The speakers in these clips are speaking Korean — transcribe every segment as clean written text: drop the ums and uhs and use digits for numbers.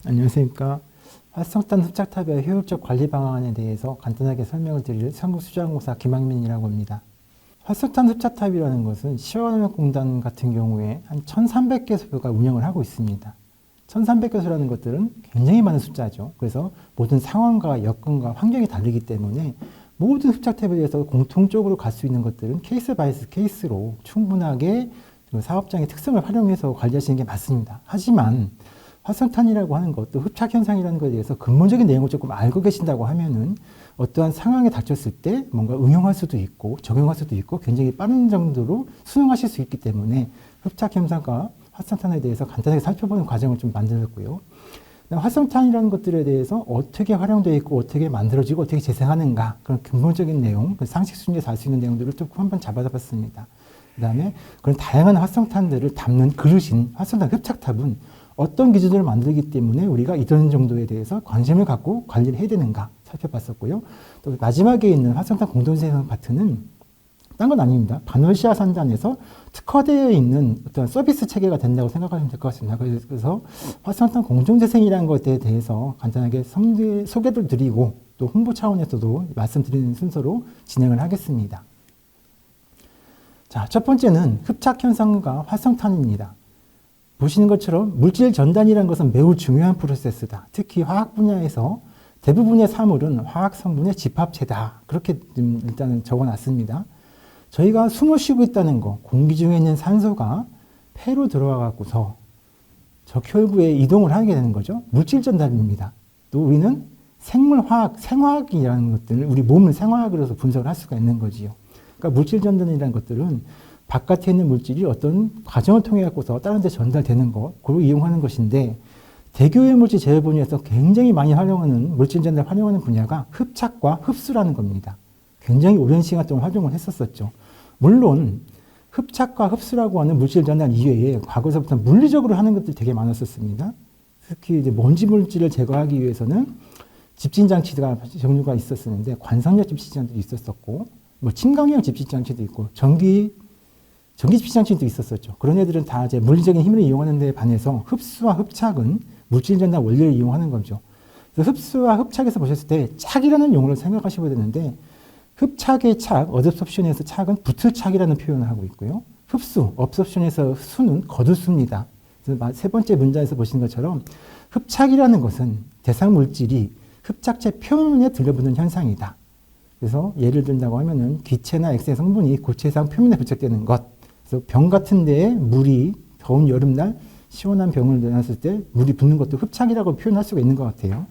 안녕하십니까. 활성탄 흡착탑의 효율적 관리 방안에 대해서 간단하게 설명을 드릴 성북수자공사 김학민이라고 합니다. 활성탄 흡착탑이라는 것은 시원화공단 같은 경우에 한 1300개소가 운영을 하고 있습니다. 1300개소라는 것들은 굉장히 많은 숫자죠. 그래서 모든 상황과 여건과 환경이 다르기 때문에 모든 흡착탑에 대해서 공통적으로 갈 수 있는 것들은 케이스 바이 케이스로 충분하게 사업장의 특성을 활용해서 관리하시는 게 맞습니다. 하지만 활성탄이라고 하는 것도 흡착 현상이라는 것에 대해서 근본적인 내용을 조금 알고 계신다고 하면은 어떠한 상황에 닥쳤을 때 뭔가 응용할 수도 있고 적용할 수도 있고 굉장히 빠른 정도로 수능하실 수 있기 때문에 흡착 현상과 활성탄에 대해서 간단하게 살펴보는 과정을 좀 만들었고요. 활성탄이라는 것들에 대해서 어떻게 활용되어 있고 어떻게 만들어지고 어떻게 재생하는가 그런 근본적인 내용, 상식 순위에서 알 수 있는 내용들을 좀 한번 잡아봤습니다. 그 다음에 그런 다양한 활성탄들을 담는 그릇인 활성탄 흡착탑은 어떤 기준으로 만들기 때문에 우리가 이런 정도에 대해서 관심을 갖고 관리를 해야 되는가 살펴봤었고요. 또 마지막에 있는 활성탄 공동생산 파트는 딴 건 아닙니다. 반월시아 산단에서 특화되어 있는 어떤 서비스 체계가 된다고 생각하시면 될 것 같습니다. 그래서 활성탄 공정재생이라는 것에 대해서 간단하게 소개를 드리고 또 홍보 차원에서도 말씀드리는 순서로 진행을 하겠습니다. 자, 첫 번째는 흡착 현상과 활성탄입니다. 보시는 것처럼 물질 전단이라는 것은 매우 중요한 프로세스다. 특히 화학 분야에서 대부분의 사물은 화학 성분의 집합체다. 그렇게 일단은 적어놨습니다. 저희가 숨을 쉬고 있다는 거, 공기 중에 있는 산소가 폐로 들어와갖고서 적혈구에 이동을 하게 되는 거죠. 물질 전달입니다. 또 우리는 생화학이라는 것들을 우리 몸을 생화학으로서 분석을 할 수가 있는 거지요. 그러니까 물질 전단이라는 것들은 바깥에 있는 물질이 어떤 과정을 통해 갖고서 다른 데 전달되는 것, 그걸 이용하는 것인데 대교의 물질 제어 분야에서 굉장히 많이 활용하는 물질 전달 활용하는 분야가 흡착과 흡수라는 겁니다. 굉장히 오랜 시간 동안 활용을 했었었죠. 물론 흡착과 흡수라고 하는 물질 전달 이외에 과거서부터 물리적으로 하는 것들이 되게 많았었습니다. 특히 이제 먼지 물질을 제거하기 위해서는 집진 장치가 종류가 있었었는데 관상력 집진 장치도 있었었고 뭐 친강형 집진 장치도 있고 전기 집진 장치도 있었었죠. 그런 애들은 다 이제 물리적인 힘을 이용하는 데 반해서 흡수와 흡착은 물질 전달 원리를 이용하는 거죠. 그래서 흡수와 흡착에서 보셨을 때 착이라는 용어를 생각하셔야 되는데 흡착의 착, 어접섭션에서 착은 붙을착이라는 표현을 하고 있고요. 흡수, 업섭션에서 수는 거두수입니다. 그래서 세 번째 문장에서 보시는 것처럼 흡착이라는 것은 대상 물질이 흡착체 표면에 들러붙는 현상이다. 그래서 예를 든다고 하면은 기체나 액체 성분이 고체상 표면에 부착되는 것. 그래서 병 같은 데에 물이 더운 여름날 시원한 병을 내놨을 때 물이 붙는 것도 흡착이라고 표현할 수가 있는 것 같아요.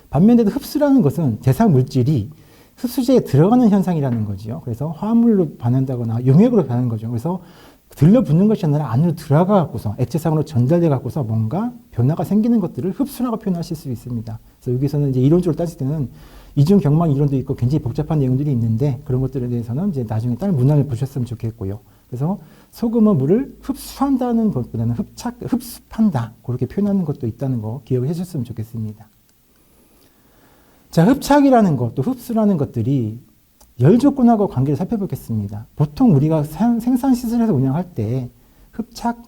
반면에도 흡수라는 것은 대상 물질이 흡수제에 들어가는 현상이라는 거지요. 그래서 화합물로 반응한다거나 용액으로 반응하는 거죠. 그래서 들러붙는 것이 아니라 안으로 들어가 갖고서 액체상으로 전달돼 갖고서 뭔가 변화가 생기는 것들을 흡수라고 표현하실 수 있습니다. 그래서 여기서는 이제 이론적으로 따질 때는 이중 경막 이론도 있고 굉장히 복잡한 내용들이 있는데 그런 것들에 대해서는 이제 나중에 다른 문헌을 보셨으면 좋겠고요. 그래서 소금은 물을 흡수한다는 것보다는 흡습한다. 그렇게 표현하는 것도 있다는 거 기억해 주셨으면 좋겠습니다. 자, 흡착이라는 것, 또 흡수라는 것들이 열 조건하고 관계를 살펴보겠습니다. 보통 우리가 생산 시설에서 운영할 때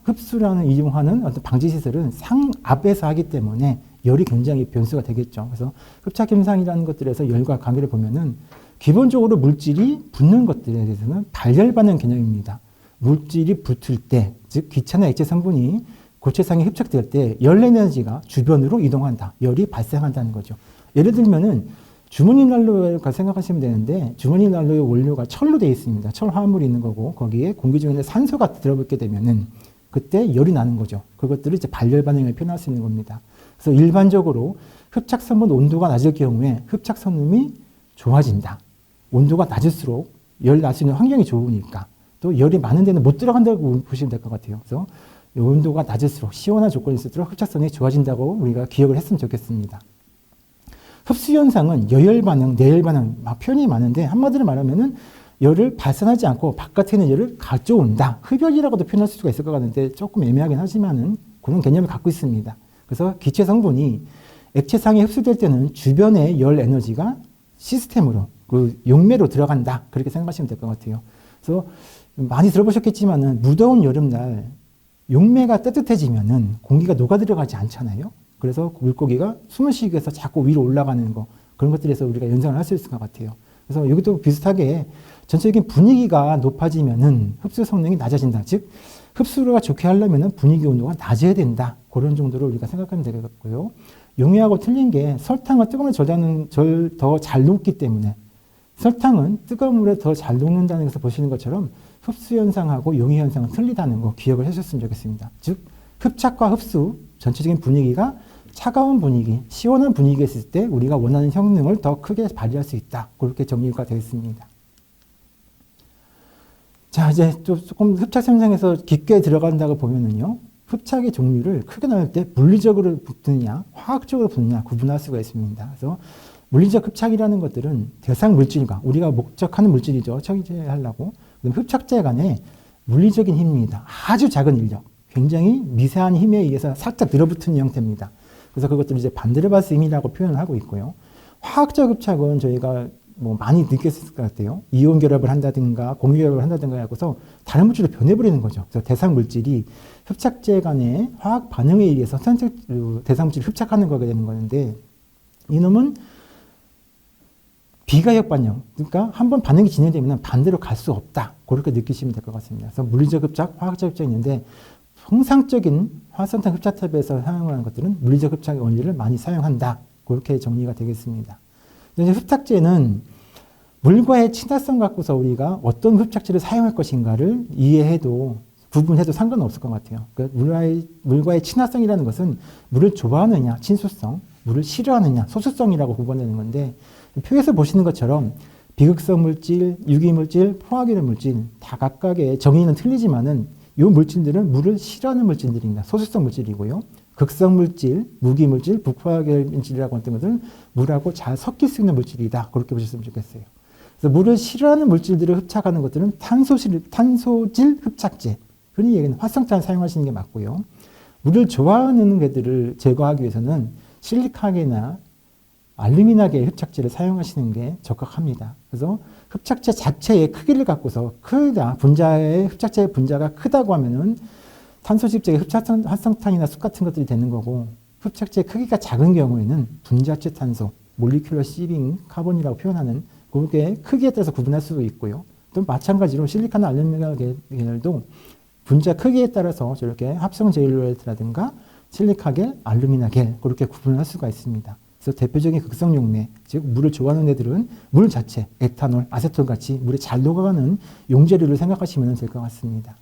흡수라는 이용하는 어떤 방지 시설은 상압에서 하기 때문에 열이 굉장히 변수가 되겠죠. 그래서 흡착 현상이라는 것들에서 열과 관계를 보면은 기본적으로 물질이 붙는 것들에 대해서는 발열 반응 개념입니다. 물질이 붙을 때, 즉 기체나 액체 성분이 고체상에 흡착될 때 열 에너지가 주변으로 이동한다. 열이 발생한다는 거죠. 예를 들면은 주머니 난로가 생각하시면 되는데 주머니 난로의 원료가 철로 되어 있습니다. 철 화합물이 있는 거고 거기에 공기 중에 있는 산소가 들어붙게 되면은 그때 열이 나는 거죠. 그것들을 이제 발열 반응을 표현할 수 있는 겁니다. 그래서 일반적으로 흡착 성분 온도가 낮을 경우에 흡착 성능이 좋아진다. 온도가 낮을수록 열 날 수 있는 환경이 좋으니까 또 열이 많은 데는 못 들어간다고 보시면 될 것 같아요. 그래서 온도가 낮을수록 시원한 조건이 있을수록 흡착성이 좋아진다고 우리가 기억을 했으면 좋겠습니다. 흡수 현상은 여열 반응, 내열 반응 표현이 많은데 한마디로 말하면은 열을 발산하지 않고 바깥에 있는 열을 가져온다. 흡열이라고도 표현할 수가 있을 것 같은데 조금 애매하긴 하지만은 그런 개념을 갖고 있습니다. 그래서 기체 성분이 액체상에 흡수될 때는 주변의 열 에너지가 시스템으로 그 용매로 들어간다. 그렇게 생각하시면 될 것 같아요. 그래서 많이 들어보셨겠지만은 무더운 여름날 용매가 따뜻해지면은 공기가 녹아 들어가지 않잖아요. 그래서 물고기가 숨을 쉬기 위해서 자꾸 위로 올라가는 거, 그런 것들에서 우리가 연상을 할 수 있을 것 같아요. 그래서 여기도 비슷하게 전체적인 분위기가 높아지면은 흡수 성능이 낮아진다. 즉, 흡수가 좋게 하려면은 분위기 온도가 낮아야 된다. 그런 정도로 우리가 생각하면 되겠고요. 용해하고 틀린 게 설탕은 뜨거운 물에 더 잘 녹기 때문에 설탕은 뜨거운 물에 더 잘 녹는다는 것을 보시는 것처럼 흡수 현상하고 용해 현상은 틀리다는 거 기억을 하셨으면 좋겠습니다. 즉, 흡착과 흡수, 전체적인 분위기가 차가운 분위기, 시원한 분위기에 있을 때 우리가 원하는 성능을 더 크게 발휘할 수 있다. 그렇게 정리가 되겠습니다. 자, 이제 조금 흡착 현상에서 깊게 들어간다고 보면은요, 흡착의 종류를 크게 나눌 때 물리적으로 붙느냐, 화학적으로 붙느냐 구분할 수가 있습니다. 그래서 물리적 흡착이라는 것들은 대상 물질과 우리가 목적하는 물질이죠. 처리하려고. 흡착제 간의 물리적인 힘입니다. 아주 작은 인력, 굉장히 미세한 힘에 의해서 살짝 늘어붙은 형태입니다. 그래서 그것들을 이제 반드르바스 힘이라고 표현을 하고 있고요. 화학적 흡착은 저희가 뭐 많이 느꼈을 것 같아요. 이온 결합을 한다든가 공유 결합을 한다든가 하고서 다른 물질로 변해버리는 거죠. 그래서 대상 물질이 흡착제 간의 화학 반응에 의해서 대상 물질을 흡착하는 거게 되는 건데, 이놈은 비가역 반영, 그러니까 한번 반응이 진행되면 반대로 갈 수 없다. 그렇게 느끼시면 될 것 같습니다. 그래서 물리적 흡착, 화학적 흡착이 있는데, 통상적인 활성탄 흡착탑에서 사용하는 것들은 물리적 흡착의 원리를 많이 사용한다. 그렇게 정리가 되겠습니다. 흡착제는 물과의 친화성 갖고서 우리가 어떤 흡착제를 사용할 것인가를 이해해도 구분해도 상관없을 것 같아요. 그러니까 물과의 친화성이라는 것은 물을 좋아하느냐, 친수성, 물을 싫어하느냐, 소수성이라고 구분되는 건데, 표에서 보시는 것처럼 비극성 물질, 유기물질, 포화기류 물질 다 각각의 정의는 틀리지만은 이 물질들은 물을 싫어하는 물질들입니다. 소수성 물질이고요. 극성 물질, 무기물질, 북화계 물질이라고 하는 것들은 물하고 잘 섞일 수 있는 물질이다. 그렇게 보셨으면 좋겠어요. 그래서 물을 싫어하는 물질들을 흡착하는 것들은 탄소질 흡착제. 흔히 얘기하는 활성탄을 사용하시는 게 맞고요. 물을 좋아하는 것들을 제거하기 위해서는 실리카게나 알루미나계 흡착제를 사용하시는 게 적합합니다. 그래서 흡착제 자체의 크기를 갖고서 크다, 분자의 흡착제의 분자가 크다고 하면은 탄소집제의 활성탄이나 숯 같은 것들이 되는 거고, 흡착제의 크기가 작은 경우에는 분자체 탄소, 몰리큘러 시링 카본이라고 표현하는 그게 크기에 따라서 구분할 수도 있고요. 또 마찬가지로 실리카나 알루미늄 계열도 분자 크기에 따라서 저렇게 합성 제일로이드라든가 실리카겔, 알루미나겔 그렇게 구분할 수가 있습니다. 그래서 대표적인 극성 용매, 즉 물을 좋아하는 애들은 물 자체, 에탄올, 아세톤 같이 물에 잘 녹아가는 용재료를 생각하시면 될 것 같습니다.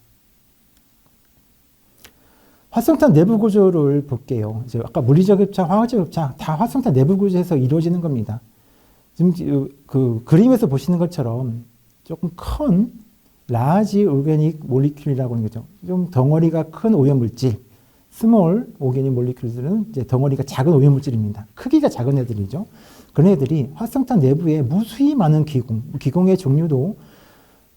활성탄 내부 구조를 볼게요. 이제 아까 물리적 흡착, 화학적 흡착 다 활성탄 내부 구조에서 이루어지는 겁니다. 지금 그 그림에서 보시는 것처럼 조금 큰 라지 오르가닉 몰리큘이라고 하는 거죠. 좀 덩어리가 큰 오염물질, 스몰 오르가닉 몰리큘들은 이제 덩어리가 작은 오염물질입니다. 크기가 작은 애들이죠. 그런 애들이 활성탄 내부에 무수히 많은 기공의 종류도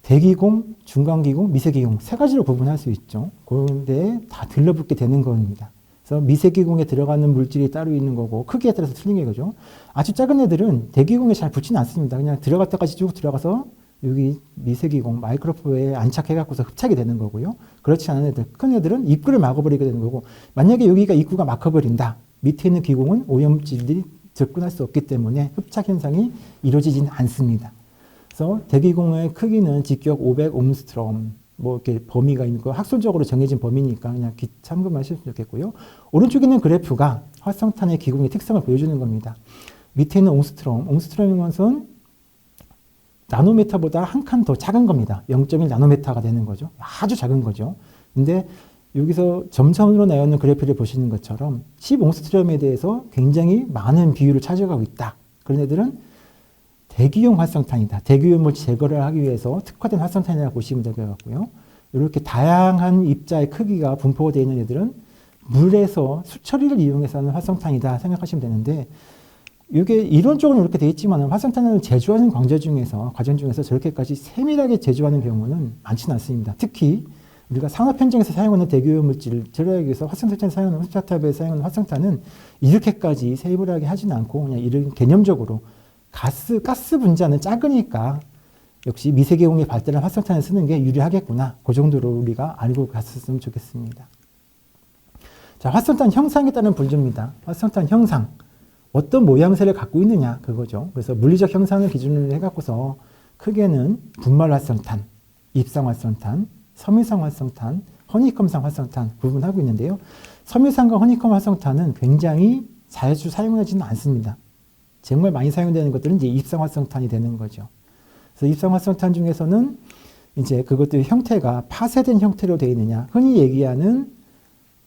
대기공, 중간기공, 미세기공 세 가지로 구분할 수 있죠. 그런데 다 들러붙게 되는 겁니다. 그래서 미세기공에 들어가는 물질이 따로 있는 거고 크기에 따라서 틀린 거죠. 아주 작은 애들은 대기공에 잘 붙지는 않습니다. 그냥 들어갔다까지 쭉 들어가서 여기 미세기공, 마이크로포에 안착해갖고서 흡착이 되는 거고요. 그렇지 않은 애들, 큰 애들은 입구를 막아버리게 되는 거고, 만약에 여기가 입구가 막혀버린다. 밑에 있는 기공은 오염물질들이 접근할 수 없기 때문에 흡착 현상이 이루어지지는 않습니다. 그래서 대기공의 크기는 직격 500옴스트롬, 뭐 이렇게 범위가 있는 거 학술적으로 정해진 범위니까 그냥 참고하시면 좋겠고요. 오른쪽에 있는 그래프가 활성탄의 기공의 특성을 보여주는 겁니다. 밑에 있는 옹스트롬인 것은 나노미터보다 한 칸 더 작은 겁니다. 0.1 나노미터가 되는 거죠. 아주 작은 거죠. 근데 여기서 점선으로 나와 있는 그래프를 보시는 것처럼 10옹스트롬에 대해서 굉장히 많은 비율을 차지하고 있다. 그런 애들은 대기용 활성탄이다. 대기용 물질 제거를 하기 위해서 특화된 활성탄이라고 보시면 될 것 같고요. 이렇게 다양한 입자의 크기가 분포가 되어 있는 애들은 물에서 수처리를 이용해서 하는 활성탄이다 생각하시면 되는데, 이게 이론적으로 이렇게 되어 있지만 활성탄을 제조하는 과정 중에서 저렇게까지 세밀하게 제조하는 경우는 많지는 않습니다. 특히 우리가 산업 현장에서 사용하는 대기오염 물질을 제거하기 위해서 활성탄에 사용하는 흡착탑에 사용하는 활성탄은 이렇게까지 세밀하게 하지는 않고 그냥 이런 개념적으로 가스 분자는 작으니까 역시 미세계공의 발달한 활성탄을 쓰는 게 유리하겠구나. 그 정도로 우리가 알고 갔었으면 좋겠습니다. 자, 활성탄 형상에 따른 분류입니다. 활성탄 형상. 어떤 모양새를 갖고 있느냐, 그거죠. 그래서 물리적 형상을 기준으로 해갖고서 크게는 분말 활성탄, 입상 활성탄, 섬유상 활성탄, 허니컴상 활성탄 구분하고 있는데요. 섬유상과 허니컴 활성탄은 굉장히 자주 사용하지는 않습니다. 정말 많이 사용되는 것들은 이제 입상 활성탄이 되는 거죠. 그래서 입상 활성탄 중에서는 이제 그것들의 형태가 파쇄된 형태로 되어 있느냐, 흔히 얘기하는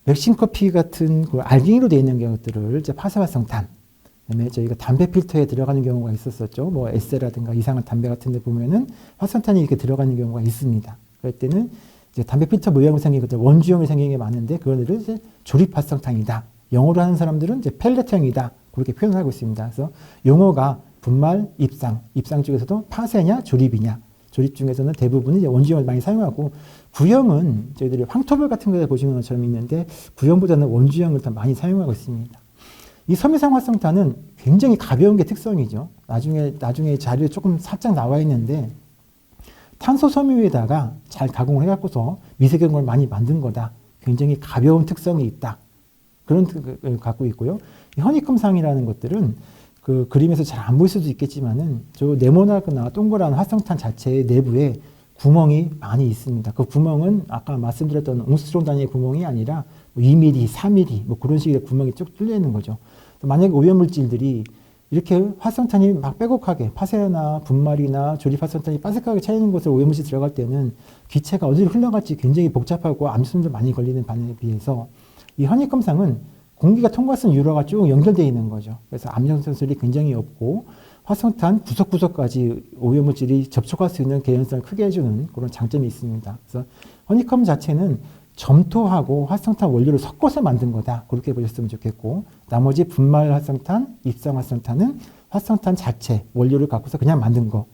맥심 커피 같은 그 알갱이로 되어 있는 것들을 이제 파쇄 활성탄. 그다음에 저희가 담배 필터에 들어가는 경우가 있었었죠. 뭐 에세라든가 이상한 담배 같은 데 보면은 활성탄이 이렇게 들어가는 경우가 있습니다. 그럴 때는 이제 담배 필터 모양으로 생긴 것들, 원주형이 생긴 게 많은데 그거를 이제 조립 활성탄이다. 영어로 하는 사람들은 이제 펠렛형이다. 그렇게 표현을 하고 있습니다. 그래서 용어가 분말, 입상, 입상 쪽에서도 파쇄냐, 조립이냐. 조립 중에서는 대부분은 이제 원주형을 많이 사용하고 구형은 저희들이 황토벌 같은 거에 보시는 것처럼 있는데 구형보다는 원주형을 더 많이 사용하고 있습니다. 이 섬유상 활성탄은 굉장히 가벼운 게 특성이죠. 나중에 자료에 조금 살짝 나와 있는데 탄소 섬유에다가 잘 가공을 해갖고서 미세경을 많이 만든 거다. 굉장히 가벼운 특성이 있다. 그런 걸 갖고 있고요. 이 허니컴상이라는 것들은 그 그림에서 잘 안 보일 수도 있겠지만은 저 네모나거나 동그란 활성탄 자체의 내부에 구멍이 많이 있습니다. 그 구멍은 아까 말씀드렸던 옹스트롱 단위의 구멍이 아니라 2mm, 4mm 뭐 그런 식의 구멍이 쭉 뚫려 있는 거죠. 만약에 오염물질들이 이렇게 활성탄이 막 빼곡하게 파쇄나 분말이나 조립 활성탄이 빠삭하게 차이는 곳에 오염물질 들어갈 때는 기체가 어디로 흘러갈지 굉장히 복잡하고 암수도 많이 걸리는 반응에 비해서 이 허니컴상은 공기가 통과할 수 있는 유로가 쭉 연결되어 있는 거죠. 그래서 암염성술이 굉장히 없고 활성탄 구석구석까지 오염물질이 접촉할 수 있는 개연성을 크게 해주는 그런 장점이 있습니다. 그래서 허니컴 자체는 점토하고 활성탄 원료를 섞어서 만든 거다. 그렇게 보셨으면 좋겠고 나머지 분말 활성탄, 입상 활성탄은 활성탄 자체 원료를 갖고서 그냥 만든 거.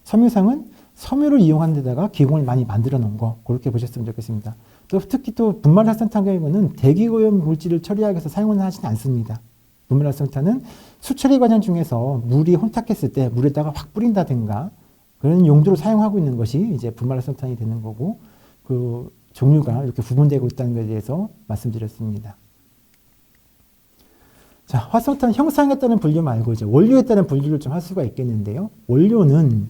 섬유상은 섬유를 이용하는 데다가 기공을 많이 만들어 놓은 거. 그렇게 보셨으면 좋겠습니다. 또 특히 또 분말 활성탄 경우는 대기오염 물질을 처리하기 위해서 사용을 하지는 않습니다. 분말 활성탄은 수처리 과정 중에서 물이 혼탁했을 때 물에다가 확 뿌린다든가 그런 용도로 사용하고 있는 것이 이제 분말 활성탄이 되는 거고 그 종류가 이렇게 구분되고 있다는 것에 대해서 말씀드렸습니다. 자, 활성탄 형상에 따른 분류 말고 이제 원료에 따른 분류를 좀 할 수가 있겠는데요. 원료는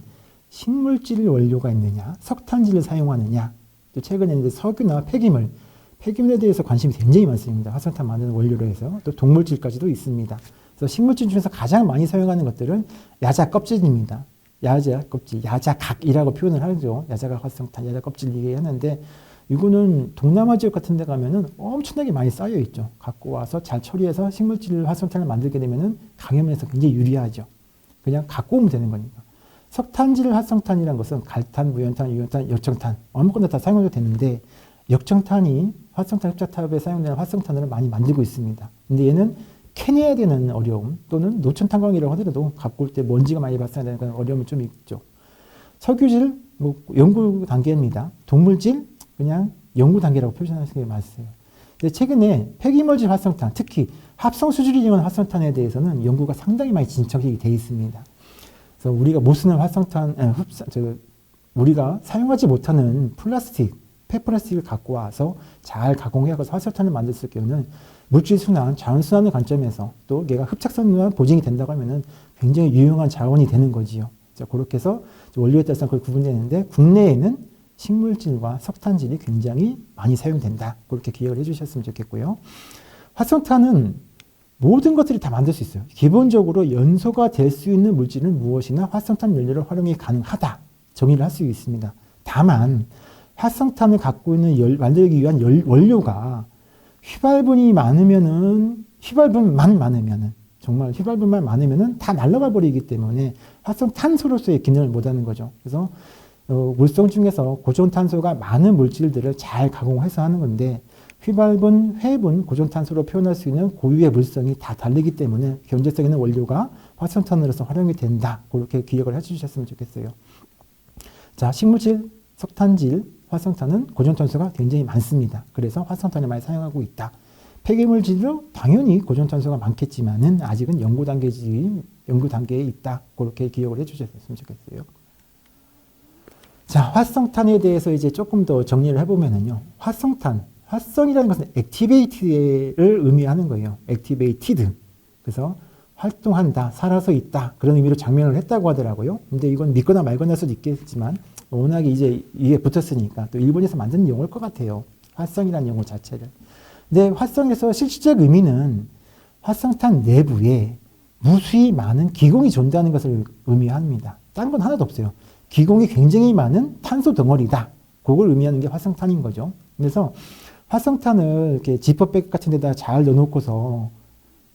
식물질 원료가 있느냐, 석탄질을 사용하느냐, 또 최근에 이제 석유나 폐기물에 대해서 관심이 굉장히 많습니다. 활성탄 만드는 원료로 해서 또 동물질까지도 있습니다. 그래서 식물질 중에서 가장 많이 사용하는 것들은 야자 껍질입니다. 야자 껍질, 야자각이라고 표현을 하죠. 야자각 활성탄, 야자 껍질 얘기하는데 이거는 동남아 지역 같은 데 가면은 엄청나게 많이 쌓여 있죠. 갖고 와서 잘 처리해서 식물질 활성탄을 만들게 되면은 강염에서 굉장히 유리하죠. 그냥 갖고 오면 되는 거니까. 석탄질 활성탄이라는 것은 갈탄, 무연탄, 유연탄, 역정탄 아무거나 다 사용해도 되는데 역정탄이 활성탄 흡착탑에 사용되는 활성탄을 많이 만들고 있습니다. 근데 얘는 캐내야 되는 어려움 또는 노천탄광이라고 하더라도 갖고 올 때 먼지가 많이 발생되는 그런 어려움이 좀 있죠. 석유질 뭐 연구 단계입니다. 동물질 그냥 연구 단계라고 표현하시는 게 맞으세요. 근데 최근에 폐기물질 활성탄, 특히 합성 수질을 이용한 활성탄에 대해서는 연구가 상당히 많이 진척이 되어 있습니다. 그래서 우리가 못 쓰는 활성탄, 우리가 사용하지 못하는 플라스틱, 폐플라스틱을 갖고 와서 잘 가공해서 활성탄을 만들 수 있는 물질 순환, 자원 순환의 관점에서 또 얘가 흡착성만 보증이 된다고 하면은 굉장히 유용한 자원이 되는 거지요. 그렇게 해서 원료에 따라서 그걸 구분되는데 국내에는 식물질과 석탄질이 굉장히 많이 사용된다. 그렇게 기억을 해주셨으면 좋겠고요. 활성탄은 모든 것들이 다 만들 수 있어요. 기본적으로 연소가 될 수 있는 물질은 무엇이나 활성탄 연료를 활용이 가능하다. 정의를 할 수 있습니다. 다만 활성탄을 갖고 있는 만들기 위한 원료가 휘발분만 많으면은 정말 휘발분만 많으면은 다 날아가 버리기 때문에 활성탄소로서의 기능을 못하는 거죠. 그래서 물성 중에서 고존탄소가 많은 물질들을 잘 가공해서 하는 건데 휘발분, 회분, 고존탄소로 표현할 수 있는 고유의 물성이 다 다르기 때문에 경제성 있는 원료가 활성탄으로서 활용이 된다. 그렇게 기억을 해주셨으면 좋겠어요. 자, 식물질, 석탄질, 활성탄은 고존탄소가 굉장히 많습니다. 그래서 활성탄을 많이 사용하고 있다. 폐기물질도 당연히 고존탄소가 많겠지만은 아직은 연구 단계에 있다. 그렇게 기억을 해주셨으면 좋겠어요. 자, 활성탄에 대해서 이제 조금 더 정리를 해보면은요. 활성이라는 것은 activate를 의미하는 거예요. activated. 그래서 활동한다, 살아서 있다 그런 의미로 장명을 했다고 하더라고요. 근데 이건 믿거나 말거나 할 수도 있겠지만 워낙에 이제 이게 붙었으니까 또 일본에서 만든 용어일 것 같아요. 활성이라는 용어 자체를. 근데 활성에서 실질적 의미는 활성탄 내부에 무수히 많은 기공이 존재하는 것을 의미합니다. 다른 건 하나도 없어요. 기공이 굉장히 많은 탄소 덩어리다. 그걸 의미하는 게 활성탄인 거죠. 그래서 활성탄을 이렇게 지퍼백 같은 데다 잘 넣어놓고서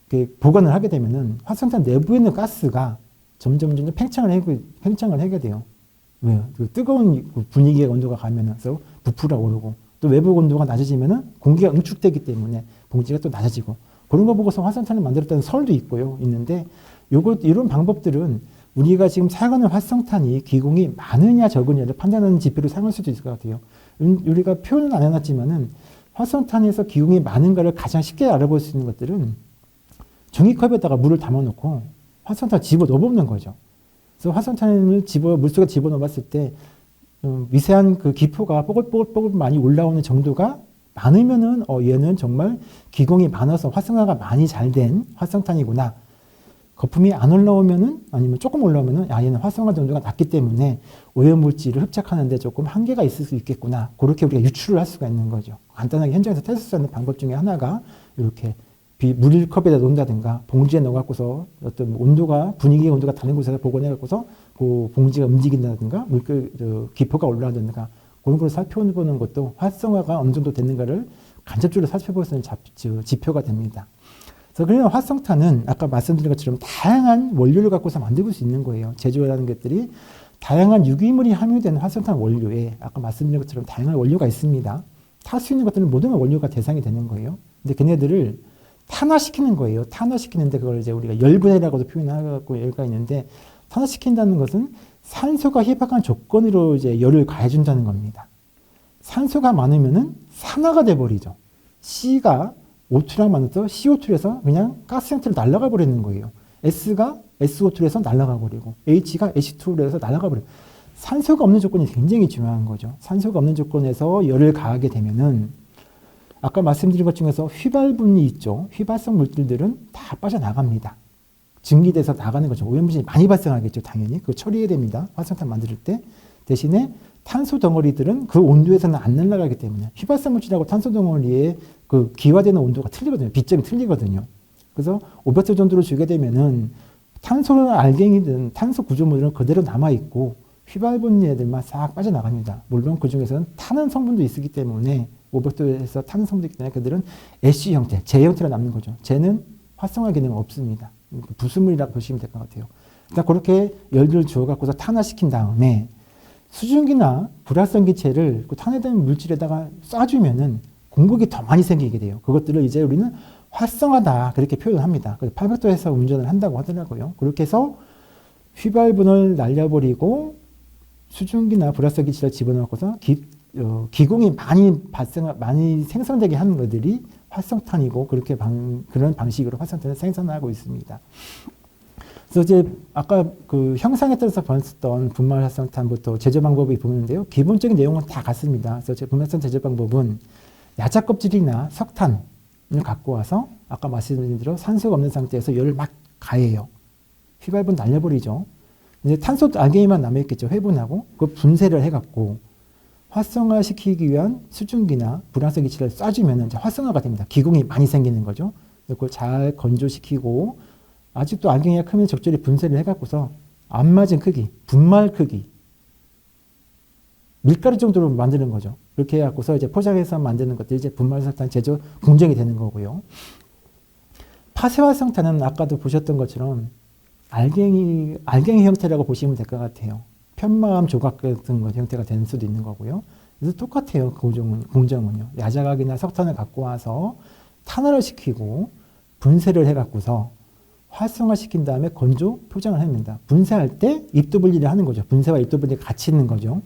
이렇게 보관을 하게 되면은 활성탄 내부에 있는 가스가 점점 팽창을 하게 돼요. 왜요? 그 뜨거운 분위기의 온도가 가면서 부풀어 오르고 또 외부 온도가 낮아지면은 공기가 응축되기 때문에 봉지가 또 낮아지고 그런 거 보고서 활성탄을 만들었다는 설도 있는데 이런 방법들은 우리가 지금 사용하는 활성탄이 기공이 많으냐 적으냐를 판단하는 지표로 사용할 수도 있을 것 같아요. 우리가 표현은 안 해놨지만은 활성탄에서 기공이 많은가를 가장 쉽게 알아볼 수 있는 것들은 종이컵에다가 물을 담아놓고 활성탄을 집어 넣어보는 거죠. 그래서 활성탄을 물속에 집어 넣어봤을 때 미세한 그 기포가 뽀글뽀글 많이 올라오는 정도가 많으면은 얘는 정말 기공이 많아서 활성화가 많이 잘 된 활성탄이구나. 거품이 안 올라오면은 아니면 조금 올라오면은 얘는 활성화 정도가 낮기 때문에 오염물질을 흡착하는데 조금 한계가 있을 수 있겠구나. 그렇게 우리가 유추를 할 수가 있는 거죠. 간단하게 현장에서 테스트 하는 방법 중에 하나가 이렇게 물컵에다 놓는다든가 봉지에 넣어갖고서 어떤 온도가 분위기의 온도가 다른 곳에서 복원해갖고서 그 봉지가 움직인다든가 기포가 올라가든가 그런 걸 살펴보는 것도 활성화가 어느 정도 됐는가를 간접적으로 살펴볼 수 있는 지표가 됩니다. 그래서 그냥 활성탄은 아까 말씀드린 것처럼 다양한 원료를 갖고서 만들 수 있는 거예요. 제조라는 것들이 다양한 유기물이 함유된 활성탄 원료에 아까 말씀드린 것처럼 다양한 원료가 있습니다. 탈 수 있는 것들은 모든 원료가 대상이 되는 거예요. 근데 걔네들을 탄화시키는 거예요. 탄화시키는데 그걸 이제 우리가 열분해라고도 표현하고 열가 있는데 탄화시킨다는 것은 산소가 희박한 조건으로 이제 열을 가해준다는 겁니다. 산소가 많으면은 산화가 돼버리죠. C가 O2랑 만나서 CO2에서 그냥 가스 형태로 날아가 버리는 거예요. S가 SO2에서 날아가 버리고 H가 H2에서 날아가 버리고 산소가 없는 조건이 굉장히 중요한 거죠. 산소가 없는 조건에서 열을 가하게 되면은 아까 말씀드린 것 중에서 휘발분이 있죠. 휘발성 물질들은 다 빠져나갑니다. 증기돼서 나가는 거죠. 오염물질이 많이 발생하겠죠. 당연히. 그거 처리해야 됩니다. 활성탄 만들 때. 대신에 탄소 덩어리들은 그 온도에서는 안 날아가기 때문에 휘발성 물질하고 탄소 덩어리의 그 기화되는 온도가 틀리거든요. 비점이 틀리거든요. 그래서 500도 정도로 주게 되면은 탄소 알갱이든 탄소 구조물은 그대로 남아있고 휘발분 애들만 싹 빠져나갑니다. 물론 그 중에서는 타는 성분도 있기 때문에 500도에서 타는 성분도 있기 때문에 그들은 애쉬 형태, 재 형태로 남는 거죠. 재는 활성화 기능은 없습니다. 부수물이라고 보시면 될 것 같아요. 일단 그렇게 열을 주어갖고서 탄화시킨 다음에 수증기나 불활성 기체를 그 탄화된 물질에다가 쏴주면은 공급이 더 많이 생기게 돼요. 그것들을 이제 우리는 활성화다 그렇게 표현을 합니다. 800도에서 운전을 한다고 하더라고요. 그렇게 해서 휘발분을 날려버리고 수증기나 불활성 기체를 집어넣고서 기공이 많이 생성되게 하는 것들이 활성탄이고 그렇게 그런 방식으로 활성탄을 생산하고 있습니다. 그래서 이제 아까 그 형상에 따라서 봤었던 분말 활성탄부터 제조 방법이 보이는데요. 기본적인 내용은 다 같습니다. 그래서 분말 활성탄 제조 방법은 야자 껍질이나 석탄을 갖고 와서 아까 말씀드린 대로 산소가 없는 상태에서 열을 막 가해요. 휘발분 날려버리죠. 이제 탄소 알갱이만 남아있겠죠. 회분하고 그 분쇄를 해갖고 활성화시키기 위한 수증기나 불활성 기체를 쏴주면 이제 활성화가 됩니다. 기공이 많이 생기는 거죠. 그걸 잘 건조시키고 아직도 알갱이가 크면 적절히 분쇄를 해갖고서 안 맞은 크기, 분말 크기, 밀가루 정도로 만드는 거죠. 그렇게 해갖고서 이제 포장해서 만드는 것들이 이제 분말활성탄 제조 공정이 되는 거고요. 파쇄활성탄은 아까도 보셨던 것처럼 알갱이 형태라고 보시면 될 것 같아요. 편마암 조각 같은 것 형태가 되는 수도 있는 거고요. 그래서 똑같아요. 공정은요. 야자각이나 석탄을 갖고 와서 탄화를 시키고 분쇄를 해갖고서 활성화시킨 다음에 건조 포장을 합니다. 분쇄할 때 입도 분리를 하는 거죠. 분쇄와 입도 분리가 같이 있는 거죠.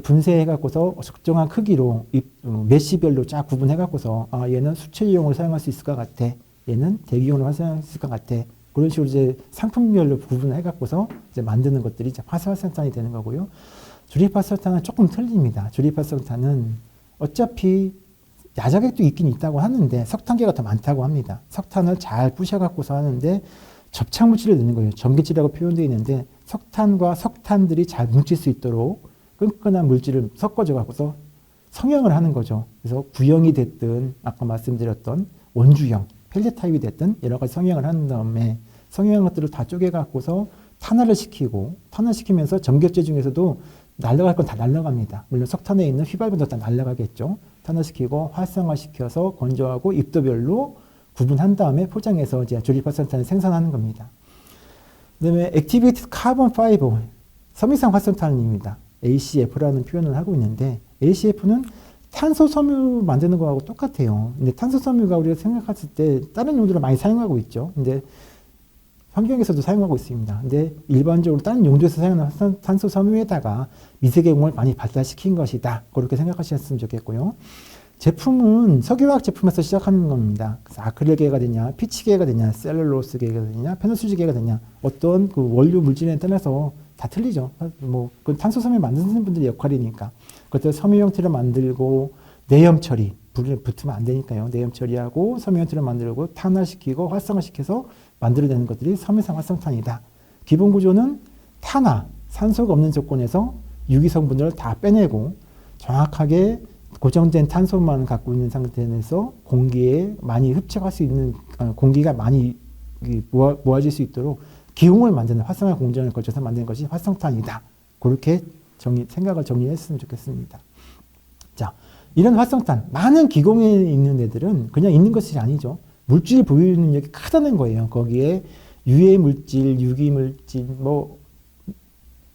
분쇄해갖고서 적정한 크기로 메쉬별로 쫙 구분해갖고서 얘는 수채용으로 사용할 수 있을 것 같아. 얘는 대기용으로 사용할 수 있을 것 같아. 그런 식으로 이제 상품별로 구분해갖고서 이제 만드는 것들이 이제 파쇄활성탄이 되는 거고요. 주립활성탄은 조금 틀립니다. 주립활성탄은 어차피 야자객도 있긴 있다고 하는데 석탄계가 더 많다고 합니다. 석탄을 잘 부셔갖고서 하는데 접착물질을 넣는 거예요. 전기질이라고 표현되어 있는데 석탄과 석탄들이 잘 뭉칠 수 있도록 끈끈한 물질을 섞어줘 갖고서 성형을 하는 거죠. 그래서 구형이 됐든 아까 말씀드렸던 원주형, 펠렛 타입이 됐든 여러 가지 성형을 한 다음에 성형한 것들을 다 쪼개 갖고서 탄화를 시키고 탄화시키면서 전기업체 중에서도 날아갈 건 다 날아갑니다. 물론 석탄에 있는 휘발유도 다 날아가겠죠. 탄화시키고 활성화시켜서 건조하고 입도별로 구분한 다음에 포장해서 이제 조립 활성탄을 생산하는 겁니다. 그다음에 액티베이티드 카본 파이버 섬유상 활성탄입니다. ACF라는 표현을 하고 있는데 ACF는 탄소 섬유 만드는 거하고 똑같아요. 근데 탄소 섬유가 우리가 생각했을 때 다른 용도로 많이 사용하고 있죠. 근데 환경에서도 사용하고 있습니다. 근데 일반적으로 다른 용도에서 사용하는 탄소 섬유에다가 미세계공을 많이 발달시킨 것이다. 그렇게 생각하셨으면 좋겠고요. 제품은 석유화학 제품에서 시작하는 겁니다. 그래서 아크릴계가 되냐, 피치계가 되냐, 셀룰로스계가 되냐, 페노스지계가 되냐, 어떤 그 원료 물질에 따라서 다 틀리죠. 뭐, 그 탄소 섬유 만드는 분들의 역할이니까. 그것들 섬유 형태를 만들고, 내염 처리, 불에 붙으면 안 되니까요. 내염 처리하고, 섬유 형태를 만들고, 탄화시키고, 활성화시켜서 만들어내는 것들이 섬유상 활성탄이다. 기본 구조는 탄화, 산소가 없는 조건에서 유기 성분을 다 빼내고, 정확하게 고정된 탄소만 갖고 있는 상태에서 공기에 많이 흡착할 수 있는, 공기가 많이 모아질 수 있도록 기공을 만드는 활성화 공정을 거쳐서 만드는 것이 활성탄이다. 그렇게 생각을 정리했으면 좋겠습니다. 자, 이런 활성탄, 많은 기공에 있는 애들은 그냥 있는 것이 아니죠. 물질 보유 능력이 크다는 거예요. 거기에 유해 물질, 유기 물질, 뭐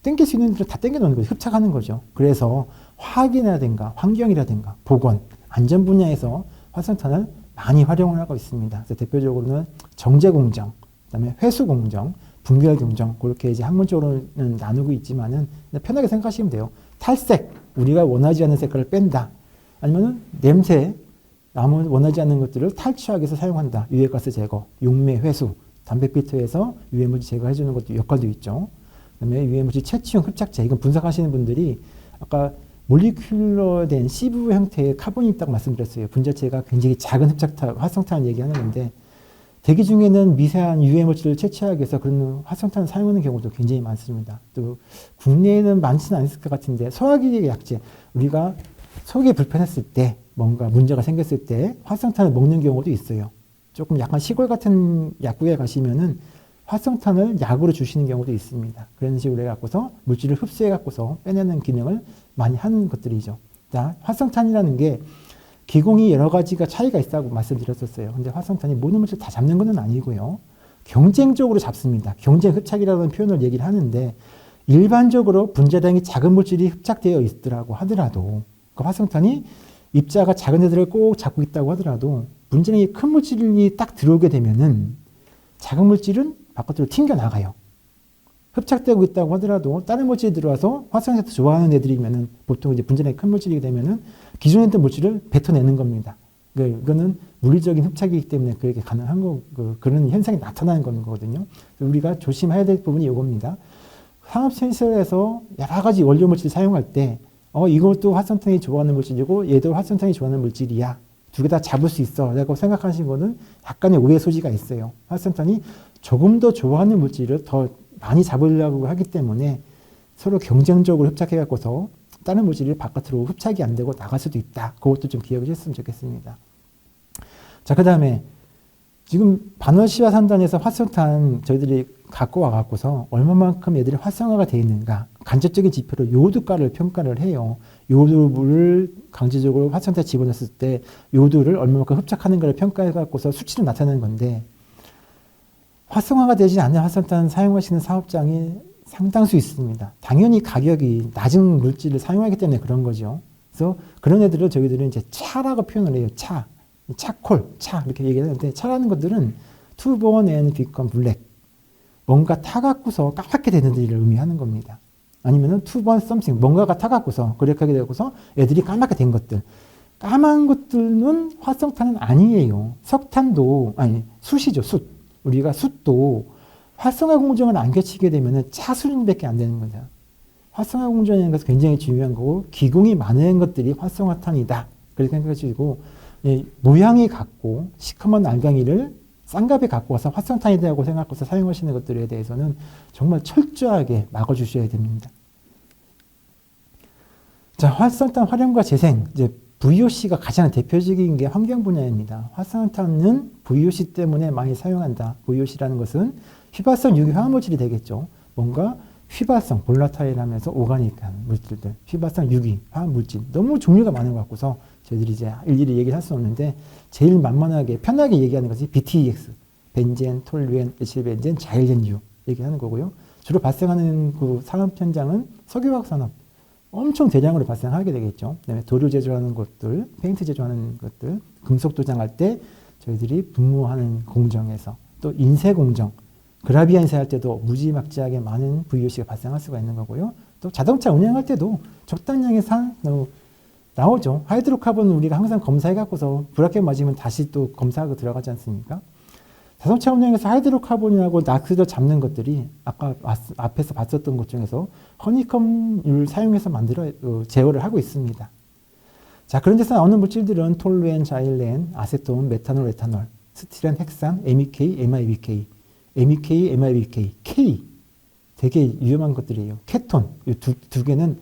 땡길 수 있는 것들을 다 땡겨 놓는 거죠. 흡착하는 거죠. 그래서 화학이라든가 환경이라든가 보건, 안전 분야에서 활성탄을 많이 활용을 하고 있습니다. 그래서 대표적으로는 정제 공정, 그다음에 회수 공정, 분별 공정, 그렇게 이제 학문적으로는 나누고 있지만은 편하게 생각하시면 돼요. 탈색, 우리가 원하지 않는 색깔을 뺀다. 아니면은 냄새, 아무 원하지 않는 것들을 탈취하기 위해서 사용한다. 유해가스 제거, 용매 회수, 담배 필터에서 유해물질 제거해주는 것도 역할도 있죠. 그다음에 유해물질 채취용 흡착제, 이건 분석하시는 분들이 아까 몰리큘러 된 시브 형태의 카본이 있다고 말씀드렸어요. 분자체가 굉장히 작은 흡착탄, 활성탄을 얘기하는 건데 대기 중에는 미세한 유해물질을 채취하기 위해서 그런 활성탄을 사용하는 경우도 굉장히 많습니다. 또 국내에는 많지는 않을 것 같은데 소화기의 약제, 우리가 속이 불편했을 때 뭔가 문제가 생겼을 때 활성탄을 먹는 경우도 있어요. 조금 약간 시골 같은 약국에 가시면은 활성탄을 약으로 주시는 경우도 있습니다. 그런 식으로 해갖고서 물질을 흡수해갖고서 빼내는 기능을 많이 하는 것들이죠. 자, 활성탄이라는 게 기공이 여러 가지가 차이가 있다고 말씀드렸었어요. 근데 활성탄이 모든 물질 다 잡는 것은 아니고요. 경쟁적으로 잡습니다. 경쟁 흡착이라는 표현을 얘기를 하는데 일반적으로 분자량이 작은 물질이 흡착되어 있더라고 하더라도 그 활성탄이 입자가 작은 애들을 꼭 잡고 있다고 하더라도 분자량이 큰 물질이 딱 들어오게 되면은 작은 물질은 바깥으로 튕겨나가요. 흡착되고 있다고 하더라도 다른 물질이 들어와서 활성탄을 좋아하는 애들이면은 보통 이제 분자량이 큰 물질이기 되면은 기존에 있던 물질을 뱉어내는 겁니다. 이거는 물리적인 흡착이기 때문에 그렇게 가능한 거, 그런 현상이 나타나는 거거든요. 우리가 조심해야 될 부분이 이겁니다. 산업시설에서 여러 가지 원료 물질을 사용할 때, 이것도 활성탄이 좋아하는 물질이고, 얘도 활성탄이 좋아하는 물질이야. 두 개 다 잡을 수 있어. 라고 생각하시는 거는 약간의 오해 소지가 있어요. 활성탄이 조금 더 좋아하는 물질을 더 많이 잡으려고 하기 때문에 서로 경쟁적으로 흡착해갖고서 다른 물질이 바깥으로 흡착이 안 되고 나갈 수도 있다. 그것도 좀 기억을 했으면 좋겠습니다. 자, 그 다음에 지금 반월시화 산단에서 활성탄 저희들이 갖고 와갖고서 얼마만큼 애들이 활성화가 되어 있는가 간접적인 지표로 요도가를 평가를 해요. 요도를 강제적으로 활성탄에 집어넣었을 때 요도를 얼마만큼 흡착하는가를 평가해갖고서 수치를 나타내는 건데 활성화가 되지 않는 활성탄 사용하시는 사업장이 상당수 있습니다. 당연히 가격이 낮은 물질을 사용하기 때문에 그런 거죠. 그래서 그런 애들을 저희들은 이제 차라고 표현을 해요. 차, 차콜, 차 이렇게 얘기하는데 차라는 것들은 to burn and become black. 뭔가 타갖고서 까맣게 되는 일을 의미하는 겁니다. 아니면은 to burn something. 뭔가가 타갖고서 그렇게 되고서 애들이 까맣게 된 것들. 까만 것들은 활성탄은 아니에요. 석탄도 아니 숯이죠. 숯. 우리가 숯도 활성화 공정을 안 거치게 되면 차수준밖에 안 되는 거죠. 활성화 공정이라는 것은 굉장히 중요한 거고 기공이 많은 것들이 활성화탄이다. 그렇게 생각하시고 모양이 같고 시커먼 알갱이를 쌍갑에 갖고 와서 활성탄이라고 생각해서 사용하시는 것들에 대해서는 정말 철저하게 막아주셔야 됩니다. 자, 활성탄 활용과 재생, 이제 VOC가 가장 대표적인 게 환경 분야입니다. 활성탄은 VOC 때문에 많이 사용한다. VOC라는 것은 휘발성 유기 화합물질이 되겠죠. 뭔가 휘발성, 볼라타일하면서 오가닉한 물질들, 휘발성 유기 화합물질, 너무 종류가 많은 것 같고서 저희들이 이제 일일이 얘기를 할 수 없는데 제일 만만하게 편하게 얘기하는 것이 BTEX, 벤젠, 톨루엔, 에틸벤젠, 자일젠유 얘기하는 거고요. 주로 발생하는 그 산업 현장은 석유화학 산업, 엄청 대량으로 발생하게 되겠죠. 그다음에 도료 제조하는 것들, 페인트 제조하는 것들, 금속 도장할 때 저희들이 분무하는 공정에서 또 인쇄 공정, 그라비아 인쇄할 때도 무지막지하게 많은 VOC가 발생할 수가 있는 거고요. 또 자동차 운행할 때도 적당량의 나오죠. 하이드로카본은 우리가 항상 검사해 갖고서 불합격 맞으면 다시 또 검사하고 들어가지 않습니까? 자동차 운행에서 하이드로카본이라고 낙스를 잡는 것들이 아까 앞에서 봤었던 것 중에서 허니컴을 사용해서 제어를 하고 있습니다. 자, 그런 데서 나오는 물질들은 톨루엔, 자일렌, 아세톤, 메탄올, 에탄올, 스티렌, 헥산, MEK, MIBK, MEK, MIBK, K 되게 위험한 것들이에요. 케톤 이 두 개는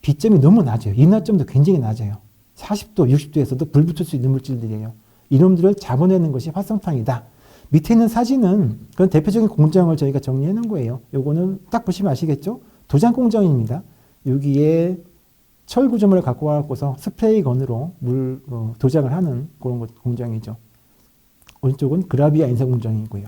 비점이 너무 낮아요. 인화점도 굉장히 낮아요. 40도, 60도에서도 불 붙을 수 있는 물질들이에요. 이놈들을 잡아내는 것이 활성탄이다. 밑에 있는 사진은 그런 대표적인 공정을 저희가 정리해 놓은 거예요. 요거는 딱 보시면 아시겠죠? 도장 공정입니다. 여기에 철 구조물을 갖고 와서 스프레이 건으로 도장을 하는 그런 공정이죠. 오른쪽은 그라비아 인쇄 공정이고요.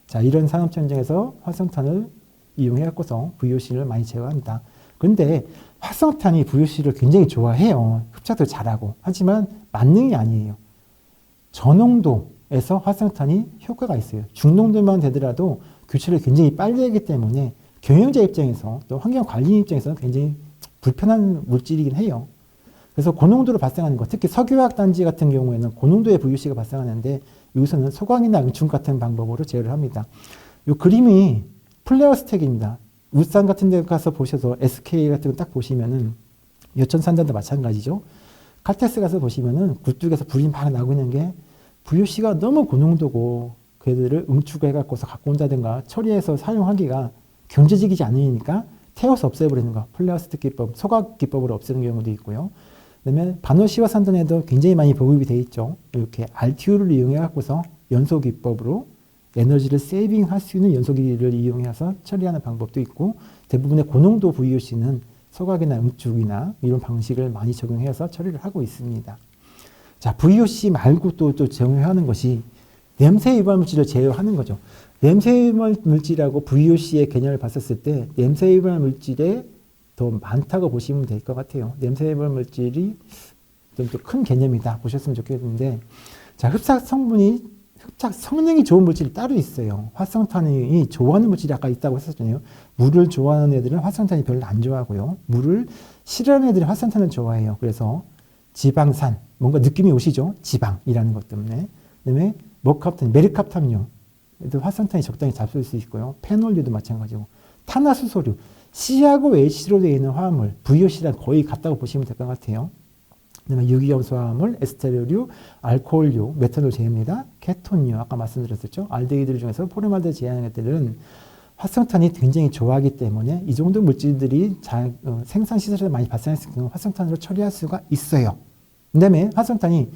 자, 이런 산업 현장에서 활성탄을 이용해 갖고서 VOC를 많이 제어합니다. 그런데 활성탄이 VOC를 굉장히 좋아해요. 흡착도 잘하고. 하지만 만능이 아니에요. 저농도에서 활성탄이 효과가 있어요. 중농도만 되더라도 교체를 굉장히 빨리 하기 때문에 경영자 입장에서 또 환경관리 입장에서는 굉장히 불편한 물질이긴 해요. 그래서 고농도로 발생하는 것, 특히 석유화학 단지 같은 경우에는 고농도의 VOC가 발생하는데 여기서는 소광이나 응축 같은 방법으로 제어를 합니다. 이 그림이 플레어 스택입니다. 울산 같은 데 가서 보셔서 SK 같은 거 딱 보시면은 여천산단도 마찬가지죠. 칼텍스 가서 보시면은 굴뚝에서 불이 막 나고 있는 게 VOC가 너무 고농도고 그들을 응축해 갖고서 갖고 온다든가 처리해서 사용하기가 경제적이지 않으니까 태워서 없애버리는 거. 플레어 스택 기법, 소각 기법으로 없애는 경우도 있고요. 그다음에 반월시와 산단에도 굉장히 많이 보급이 되어 있죠. 이렇게 RTU를 이용해 갖고서 연소 기법으로 에너지를 세이빙할 수 있는 연소기를 이용해서 처리하는 방법도 있고 대부분의 고농도 VOC는 소각이나 응축이나 이런 방식을 많이 적용해서 처리를 하고 있습니다. 자, VOC 말고 또 적용하는 것이 냄새 유발 물질을 제어하는 거죠. 냄새 유발 물질하고 VOC의 개념을 봤었을 때 냄새 유발 물질에 더 많다고 보시면 될 것 같아요. 냄새 유발 물질이 좀 더 큰 개념이다 보셨으면 좋겠는데, 자, 흡착 성능이 좋은 물질이 따로 있어요. 활성탄이 좋아하는 물질이 아까 있다고 했었잖아요. 물을 좋아하는 애들은 활성탄이 별로 안 좋아하고요. 물을 싫어하는 애들은 활성탄을 좋아해요. 그래서 지방산, 뭔가 느낌이 오시죠? 지방이라는 것 때문에. 그다음에 메르캅탄류, 활성탄이 적당히 잡을 수 있고요. 페놀류도 마찬가지고. 탄화수소류, C하고 H로 되어 있는 화합물, VOC랑 거의 같다고 보시면 될 것 같아요. 그다음에 유기염소 화합물, 에스테르류, 알코올류, 메탄올 제입니다. 케톤류, 아까 말씀드렸었죠. 알데히드 중에서 포르말데히드 제하는 것들은 활성탄이 굉장히 좋아하기 때문에 이 정도 물질들이 생산 시설에서 많이 발생했을 경우 활성탄으로 처리할 수가 있어요. 그다음에 활성탄이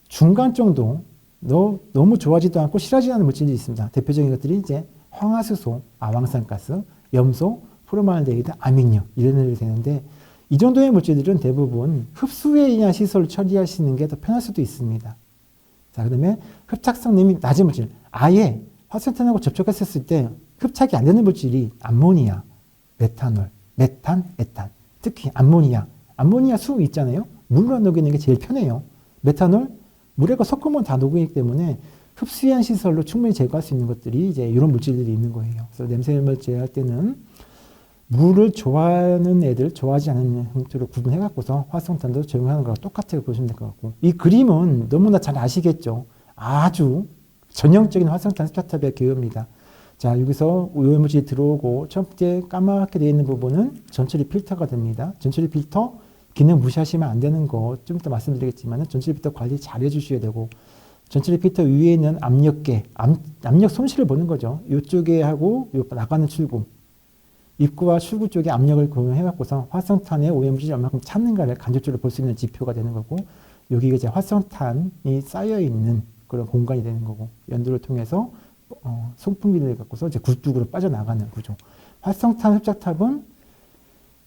중간 정도, 너무 좋아하지도 않고 싫어하지 않는 물질이 있습니다. 대표적인 것들이 이제 황화수소, 아황산가스, 염소, 포르말데히드, 아민류 이런 애들이 되는데 이 정도의 물질들은 대부분 흡수에 의한 시설을 처리하시는 게 더 편할 수도 있습니다. 자, 그 다음에 흡착성능이 낮은 물질. 아예 활성탄하고 접촉했을 때 흡착이 안 되는 물질이 암모니아, 메탄올, 메탄, 에탄. 특히 암모니아 수 있잖아요. 물로 녹이는 게 제일 편해요. 메탄올, 물에가 섞으면 다 녹이기 때문에 흡수한 시설로 충분히 제거할 수 있는 것들이 이제 이런 물질들이 있는 거예요. 그래서 냄새를 제어할 때는 물을 좋아하는 애들, 좋아하지 않는 형태로 구분해 갖고서 활성탄도 적용하는 거랑 똑같다고 보시면 될 것 같고, 이 그림은 너무나 잘 아시겠죠. 아주 전형적인 활성탄 스타트업의 기호입니다. 자, 여기서 오염물질이 들어오고 첫 번째 까맣게 되어 있는 부분은 전처리 필터가 됩니다. 전처리 필터 기능 무시하시면 안 되는 거 좀 이따 말씀드리겠지만 전체 리피터 관리 잘 해주셔야 되고 전체 리피터 위에 있는 압력계, 압력 손실을 보는 거죠. 이쪽에 하고 나가는 출구, 입구와 출구 쪽에 압력을 고용해갖고서 활성탄의 오염물질이 얼마큼 찼는가를 간접적으로 볼 수 있는 지표가 되는 거고 여기가 이제 활성탄이 쌓여있는 그런 공간이 되는 거고 연도를 통해서 송풍기를 갖고서 이제 굴뚝으로 빠져나가는 구조. 활성탄 흡착탑은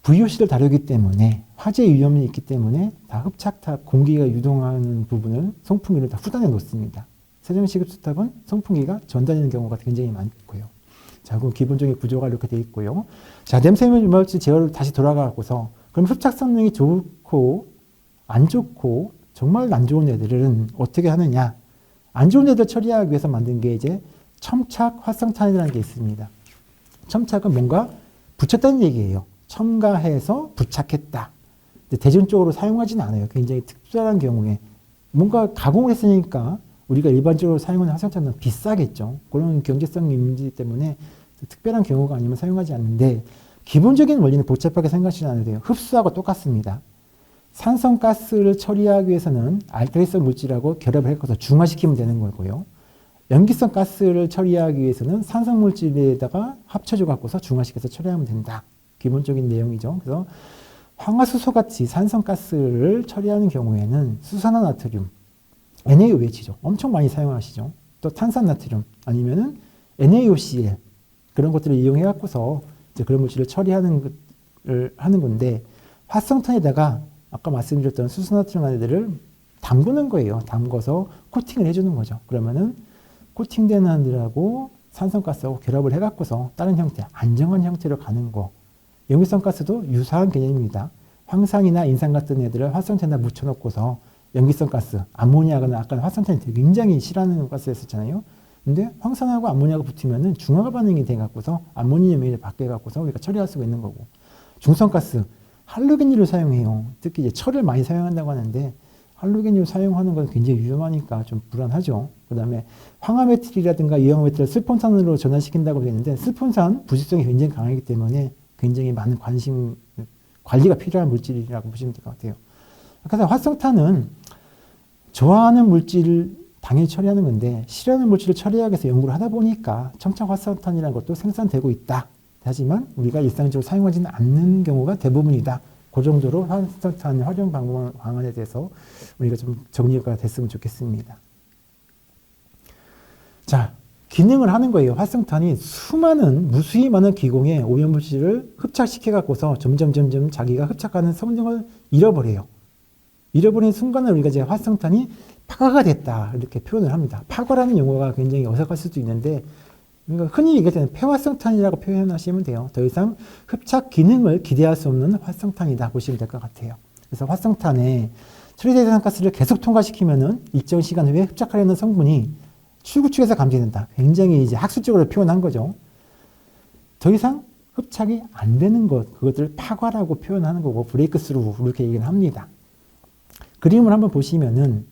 VOC를 다루기 때문에 화재 위험이 있기 때문에 다 흡착탑 공기가 유동하는 부분을 송풍기를 다 후단에 놓습니다. 세정식 흡수탑은 송풍기가 전달되는 경우가 굉장히 많고요. 자, 그럼 기본적인 구조가 이렇게 되어 있고요. 자, 냄새 유발물질 제어를 다시 돌아가고서 그럼 흡착 성능이 좋고 안 좋고 정말 안 좋은 애들은 어떻게 하느냐? 안 좋은 애들 처리하기 위해서 만든 게 이제 첨착 활성탄이라는 게 있습니다. 첨착은 뭔가 붙였다는 얘기예요. 첨가해서 부착했다. 근데 대중적으로 사용하지는 않아요. 굉장히 특별한 경우에 뭔가 가공을 했으니까 우리가 일반적으로 사용하는 활성탄은 비싸겠죠. 그런 경제성 문제 때문에 특별한 경우가 아니면 사용하지 않는데 기본적인 원리는 복잡하게 생각하지 않아도 돼요. 흡수하고 똑같습니다. 산성가스를 처리하기 위해서는 알칼리성 물질하고 결합을 해서 중화시키면 되는 거고요. 염기성 가스를 처리하기 위해서는 산성 물질에다가 합쳐줘 갖고서 중화시켜서 처리하면 된다. 기본적인 내용이죠. 그래서 황화수소 같이 산성가스를 처리하는 경우에는 수산화나트륨, NaOH죠. 엄청 많이 사용하시죠. 또 탄산나트륨 아니면은 NaOCl 그런 것들을 이용해 갖고서 이제 그런 물질을 처리하는 하는 건데 활성탄에다가 아까 말씀드렸던 수산화나트륨 안들을 담그는 거예요. 담궈서 코팅을 해주는 거죠. 그러면은 코팅된 안들하고 산성가스하고 결합을 해갖고서 다른 형태, 안정한 형태로 가는 거. 염기성 가스도 유사한 개념입니다. 황산이나 인산 같은 애들을 활성탄에다 묻혀놓고서 염기성 가스, 암모니아가 아까 활성탄이 굉장히 싫어하는 가스였었잖아요. 근데 황산하고 암모니아가 붙으면은 중화가 반응이 돼갖고서 암모니움이 바뀌어갖고서 우리가 처리할 수가 있는 거고. 중성가스, 할로겐유를 사용해요. 특히 이제 철을 많이 사용한다고 하는데 할로겐유 사용하는 건 굉장히 위험하니까 좀 불안하죠. 그 다음에 황화메틸이라든가 이황메틸을 슬폰산으로 전환시킨다고 되어 있는데 슬폰산 부식성이 굉장히 강하기 때문에 굉장히 많은 관리가 필요한 물질이라고 보시면 될 것 같아요. 그래서 활성탄은 좋아하는 물질을 당연히 처리하는 건데 싫어하는 물질을 처리하기 위해서 연구를 하다 보니까 첨착 활성탄이라는 것도 생산되고 있다. 하지만 우리가 일상적으로 사용하지는 않는 경우가 대부분이다. 그 정도로 활성탄 활용 방안에 대해서 우리가 좀 정리가 됐으면 좋겠습니다. 자, 기능을 하는 거예요. 활성탄이 무수히 많은 기공의 오염물질을 흡착시켜 갖고서 점점 자기가 흡착하는 성능을 잃어버려요. 잃어버리는 순간에 우리가 이제 활성탄이 파괴가 됐다 이렇게 표현을 합니다. 파괴라는 용어가 굉장히 어색할 수도 있는데 우리가 흔히 얘기할 때는 폐활성탄이라고 표현하시면 돼요. 더 이상 흡착 기능을 기대할 수 없는 활성탄이다 보시면 될 것 같아요. 그래서 활성탄에 처리대상가스를 계속 통과시키면은 일정 시간 후에 흡착하려는 성분이 출구 측에서 감지된다. 굉장히 이제 학술적으로 표현한 거죠. 더 이상 흡착이 안 되는 것, 그것들을 파과라고 표현하는 거고, 브레이크스루, 이렇게 얘기를 합니다. 그림을 한번 보시면은,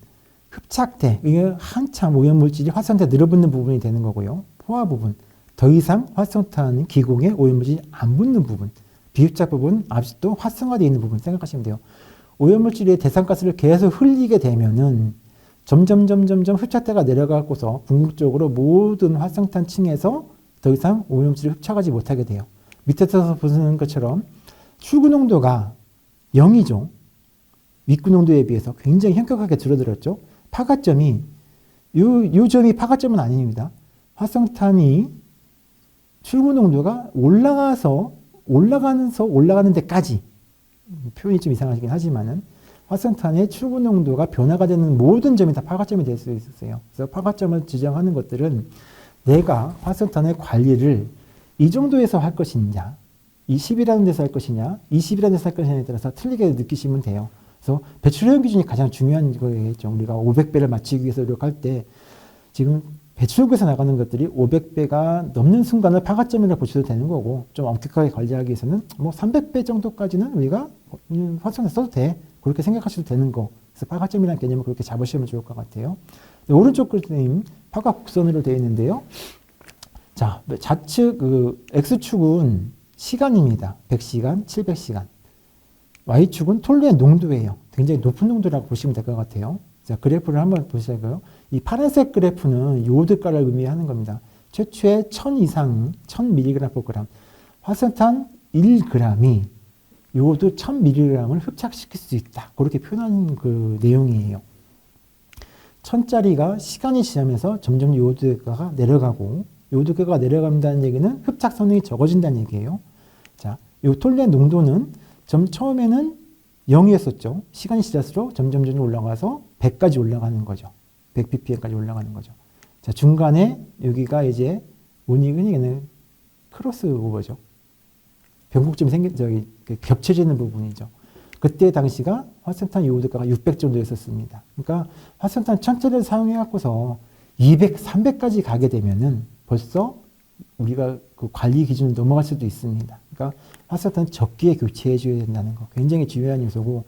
흡착대, 이게 한참 오염물질이 활성탄에 늘어붙는 부분이 되는 거고요. 포화 부분, 더 이상 활성탄 기공에 오염물질이 안 붙는 부분, 비흡착 부분, 아직도 활성화되어 있는 부분 생각하시면 돼요. 오염물질의 대상가스를 계속 흘리게 되면은, 점점 흡착대가 내려가고서 궁극적으로 모든 활성탄 층에서 더 이상 오염물질을 흡착하지 못하게 돼요. 밑에서 보시는 것처럼 출구 농도가 0이죠. 윗구 농도에 비해서 굉장히 현격하게 줄어들었죠. 파가점이 요 점이 파가점은 아닙니다. 활성탄이 출구 농도가 올라가는 데까지 표현이 좀 이상하긴 하지만은 활성탄의 출구 농도가 변화가 되는 모든 점이 다 파가점이 될 수 있었어요. 그래서 파가점을 지정하는 것들은 내가 활성탄의 관리를 이 정도에서 할 것이냐, 10이라는 데서 할 것이냐, 20이라는 데서 할 것이냐에 따라서 틀리게 느끼시면 돼요. 그래서 배출효용 기준이 가장 중요한 거겠죠. 우리가 500배를 맞추기 위해서 노력할 때 지금 배출구에서 나가는 것들이 500배가 넘는 순간을 파가점이라고 보셔도 되는 거고, 좀 엄격하게 관리하기 위해서는 뭐 300배 정도까지는 우리가 활성탄 써도 돼. 그렇게 생각하셔도 되는 거. 그래서 파가점이라는 개념을 그렇게 잡으시면 좋을 것 같아요. 네, 오른쪽 그림 파가 곡선으로 되어 있는데요. 자, 좌측 X축은 시간입니다. 100시간, 700시간. Y축은 톨루의 농도예요. 굉장히 높은 농도라고 보시면 될 것 같아요. 자, 그래프를 한번 보시자고요. 이 파란색 그래프는 요오드가를 의미하는 겁니다. 최초의 1000 이상, 1000mg/g. 활성탄 1g이 요오드 1000mg을 흡착시킬 수 있다. 그렇게 표현한 그 내용이에요. 1000짜리가 시간이 지나면서 점점 요오드가가 내려가고, 요오드가가 내려간다는 얘기는 흡착 성능이 적어진다는 얘기예요. 자, 요 톨루의 농도는 처음에는 0이었었죠. 시간이 지날수록 점점 올라가서 100까지 올라가는 거죠. 100 ppm까지 올라가는 거죠. 자, 중간에 여기가 이제 흔히 크로스 오버죠. 변곡점이 겹쳐지는 부분이죠. 그때 당시가 활성탄 요오드가가 600 정도였었습니다. 그러니까 활성탄 1000짜리를 사용해 갖고서 200, 300까지 가게 되면은 벌써 우리가 그 관리 기준을 넘어갈 수도 있습니다. 그러니까 활성탄 적기에 교체해 줘야 된다는 거 굉장히 중요한 요소고,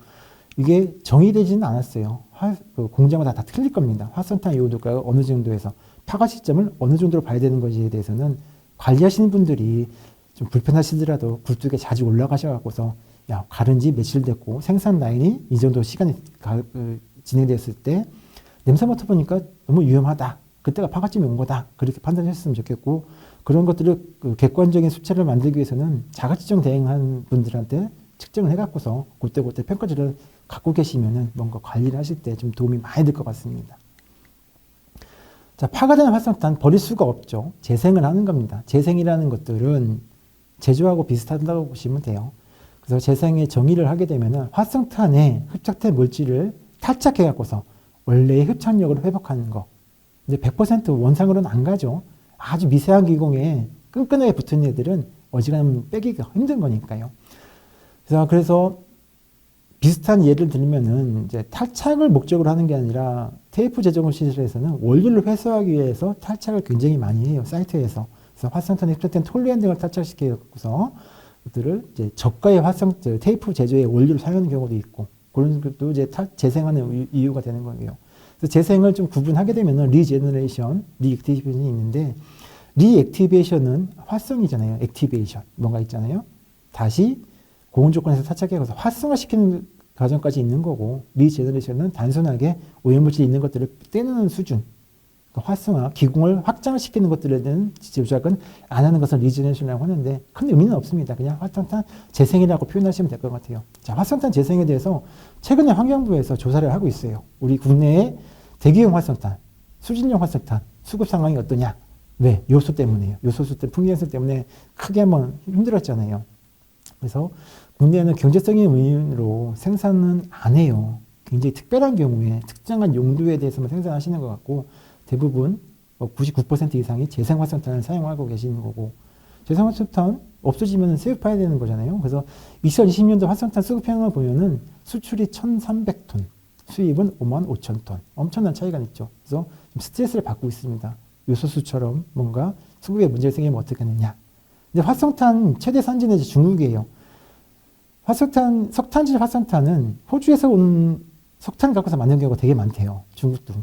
이게 정의되지는 않았어요. 그 공장마다 다 틀릴 겁니다. 활성탄 요오드가가 어느 정도에서 파가 시점을 어느 정도로 봐야 되는 것에 대해서는 관리하시는 분들이 좀 불편하시더라도 굴뚝에 자주 올라가셔갖고서 야, 가른 지 며칠 됐고 생산 라인이 이 정도 시간이 진행됐을 때 냄새 맡아보니까 너무 위험하다. 그때가 파가쯤이 온 거다. 그렇게 판단하셨으면 좋겠고, 그런 것들을 그 객관적인 수치를 만들기 위해서는 자가지정 대행한 분들한테 측정을 해갖고서 그때 평가지를 갖고 계시면은 뭔가 관리를 하실 때 좀 도움이 많이 될 것 같습니다. 자, 파가 된 활성탄 버릴 수가 없죠. 재생을 하는 겁니다. 재생이라는 것들은 제조하고 비슷하다고 보시면 돼요. 그래서 재생의 정의를 하게 되면은 활성탄에 흡착된 물질을 탈착해 갖고서 원래의 흡착력을 회복하는 거. 이제 100% 원상으로는 안 가죠. 아주 미세한 기공에 끈끈하게 붙은 애들은 어지간하면 빼기가 힘든 거니까요. 그래서 비슷한 예를 들면은 이제 탈착을 목적으로 하는 게 아니라 테이프 제조물 시설에서는 원료를 회수하기 위해서 탈착을 굉장히 많이 해요. 사이트에서. 그래서 활성탄에 흡착된 톨루엔 등을 탈착시켜서 그들을 이제 저가의 테이프 제조의 원료를 사용하는 경우도 있고, 그런 것도 이제 재생하는 이유가 되는 거예요. 그래서 재생을 좀 구분하게 되면은 리제너레이션, 리액티베이션이 있는데, 리액티베이션은 활성이잖아요. 액티베이션. 뭔가 있잖아요. 다시 고온 조건에서 탈착해서 활성화시키는 과정까지 있는 거고, 리제너레이션은 단순하게 오염물질이 있는 것들을 떼내는 수준. 활성화, 기공을 확장을 시키는 것들에 대한 조작은 안 하는 것을 리제너레이션이라고 하는데 큰 의미는 없습니다. 그냥 활성탄 재생이라고 표현하시면 될 것 같아요. 자, 활성탄 재생에 대해서 최근에 환경부에서 조사를 하고 있어요. 우리 국내의 대기용 활성탄, 수질용 활성탄 수급 상황이 어떠냐? 왜? 요소 때문에요. 요소수 때문에, 풍기현상 때문에 크게 한번 힘들었잖아요. 그래서 국내에는 경제적인 원인으로 생산은 안 해요. 굉장히 특별한 경우에 특정한 용도에 대해서만 생산하시는 것 같고, 대부분 99% 이상이 재생활성탄을 사용하고 계시는 거고, 재생활성탄 없어지면 수입해야 되는 거잖아요. 그래서 2020년도 활성탄 수급량을 보면은 수출이 1,300톤, 수입은 55,000톤. 엄청난 차이가 있죠. 그래서 좀 스트레스를 받고 있습니다. 요소수처럼 뭔가 수급에 문제가 생기면 어떻게 하느냐. 근데 활성탄 최대 산지는 이제 중국이에요. 석탄질 활성탄은 호주에서 온 석탄을 갖고서 만든 경우가 되게 많대요. 중국도.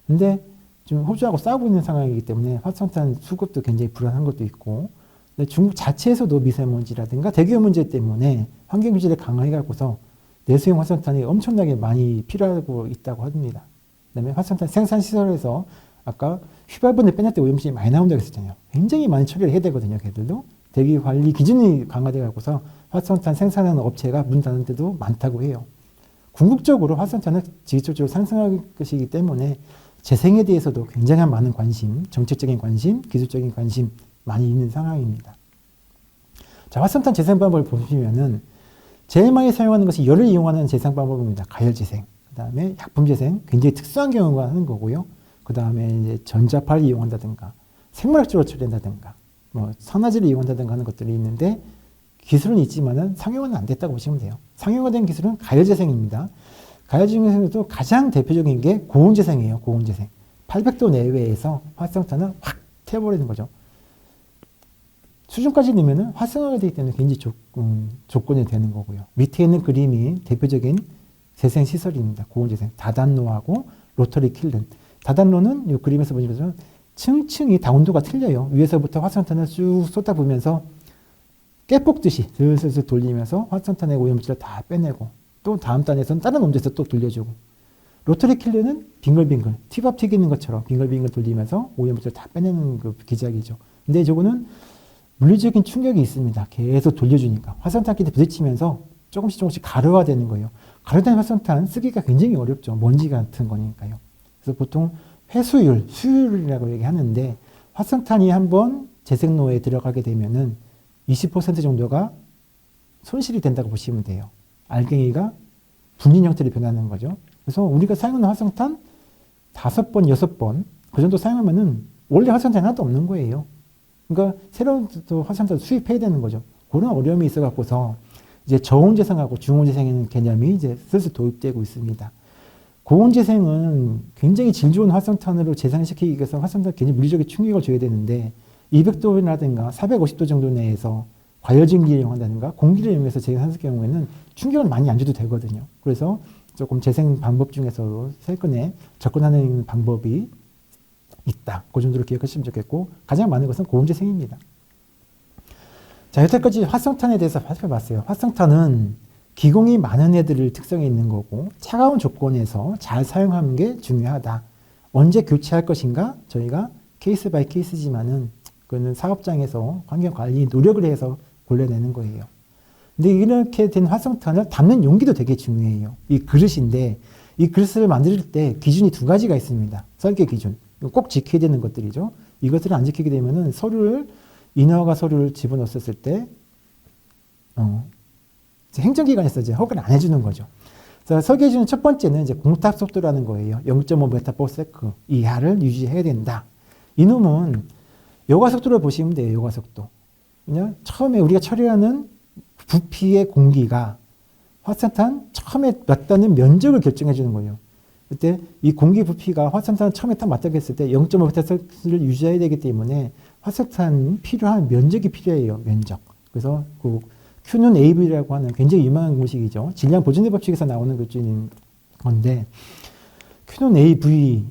근데 지금 호주하고 싸우고 있는 상황이기 때문에 활성탄 수급도 굉장히 불안한 것도 있고, 근데 중국 자체에서도 미세먼지라든가 대기업 문제 때문에 환경 규제를 강화해 갖고서 내수용 활성탄이 엄청나게 많이 필요하고 있다고 합니다. 그다음에 활성탄 생산 시설에서 아까 휘발분을 빼낼 때 오염물질이 많이 나온다고 했었잖아요. 굉장히 많이 처리를 해야 되거든요. 걔들도 대기 관리 기준이 강화돼 갖고서 활성탄 생산하는 업체가 문 닫는 데도 많다고 해요. 궁극적으로 활성탄은 지속적으로 상승할 것이기 때문에 재생에 대해서도 굉장히 많은 관심, 정책적인 관심, 기술적인 관심 많이 있는 상황입니다. 자, 활성탄 재생 방법을 보시면은 제일 많이 사용하는 것이 열을 이용하는 재생 방법입니다. 가열 재생, 그 다음에 약품 재생, 굉장히 특수한 경우가 하는 거고요. 그 다음에 이제 전자파를 이용한다든가, 생물학적으로 처리한다든가, 뭐 산화제를 이용한다든가 하는 것들이 있는데, 기술은 있지만은 상용화는 안 됐다고 보시면 돼요. 상용화된 기술은 가열 재생입니다. 가열 재생에서도 가장 대표적인 게 고온 재생이에요. 고온 재생. 800도 내외에서 활성탄을 확 태워버리는 거죠. 수준까지 넣으면 활성화가 되기 때문에 굉장히 조건이 되는 거고요. 밑에 있는 그림이 대표적인 재생 시설입니다. 고온 재생. 다단로하고 로터리 킬른. 다단로는 이 그림에서 보시면 층층이 다 온도가 틀려요. 위에서부터 활성탄을 쭉 쏟아부으면서 깨볶듯이 슬슬 돌리면서 활성탄의 오염물질을 다 빼내고 또 다음 단에서는 다른 온도에서 또 돌려주고 로터리 킬러는 빙글빙글 튀밥 튀기는 것처럼 빙글빙글 돌리면서 오염물질을 다 빼내는 그 기작이죠. 근데 저거는 물리적인 충격이 있습니다. 계속 돌려주니까 활성탄끼리 부딪히면서 조금씩 가루화되는 거예요. 가루된 활성탄 쓰기가 굉장히 어렵죠. 먼지 같은 거니까요. 그래서 보통 수율이라고 얘기하는데 활성탄이 한번 재생로에 들어가게 되면은 20% 정도가 손실이 된다고 보시면 돼요. 알갱이가 분인 형태로 변하는 거죠. 그래서 우리가 사용하는 활성탄 5번, 6번 그 정도 사용하면은 원래 활성탄이 하나도 없는 거예요. 그러니까 새로운 활성탄을 수입해야 되는 거죠. 그런 어려움이 있어 갖고서 이제 저온재생하고 중온재생이라는 개념이 이제 슬슬 도입되고 있습니다. 고온재생은 굉장히 질 좋은 활성탄으로 재생시키기 위해서 활성탄 굉장히 물리적인 충격을 줘야 되는데 200도라든가 450도 정도 내에서 과열진기를 이용한다든가 공기를 이용해서 재생할 경우에는 충격을 많이 안 줘도 되거든요. 그래서 조금 재생 방법 중에서도 세건에 접근하는 방법이 있다. 그 정도로 기억하시면 좋겠고 가장 많은 것은 고온재생입니다. 자, 여태까지 활성탄에 대해서 살펴봤어요. 활성탄은 기공이 많은 애들을 특성이 있는 거고 차가운 조건에서 잘 사용하는 게 중요하다. 언제 교체할 것인가? 저희가 케이스 바이 케이스지만은 그거는 사업장에서 환경관리 노력을 해서 골라내는 거예요. 근데 이렇게 된 활성탄을 담는 용기도 되게 중요해요. 이 그릇인데 이 그릇을 만들 때 기준이 2가지가 있습니다. 설계 기준. 꼭 지켜야 되는 것들이죠. 이것들을 안 지키게 되면은 인허가 서류를 집어넣었을 때 행정기관에서 이제 허가를 안 해주는 거죠. 그래서 설계 기준 첫 번째는 이제 공탑 속도라는 거예요. 0.5m/s 이하를 유지해야 된다. 이놈은 여과 속도를 보시면 돼요. 여과 속도. 그냥 처음에 우리가 처리하는 부피의 공기가 활성탄 처음에 맞닿는 면적을 결정해 주는 거예요. 그때 이 공기 부피가 활성탄 처음에 딱 맞닿았을 때 0.5%를 유지해야 되기 때문에 활성탄 필요한 면적이 필요해요. 면적. 그래서 그 Q는 AV라고 하는 굉장히 유명한 공식이죠. 질량 보존대 법칙에서 나오는 건데 Q는 AV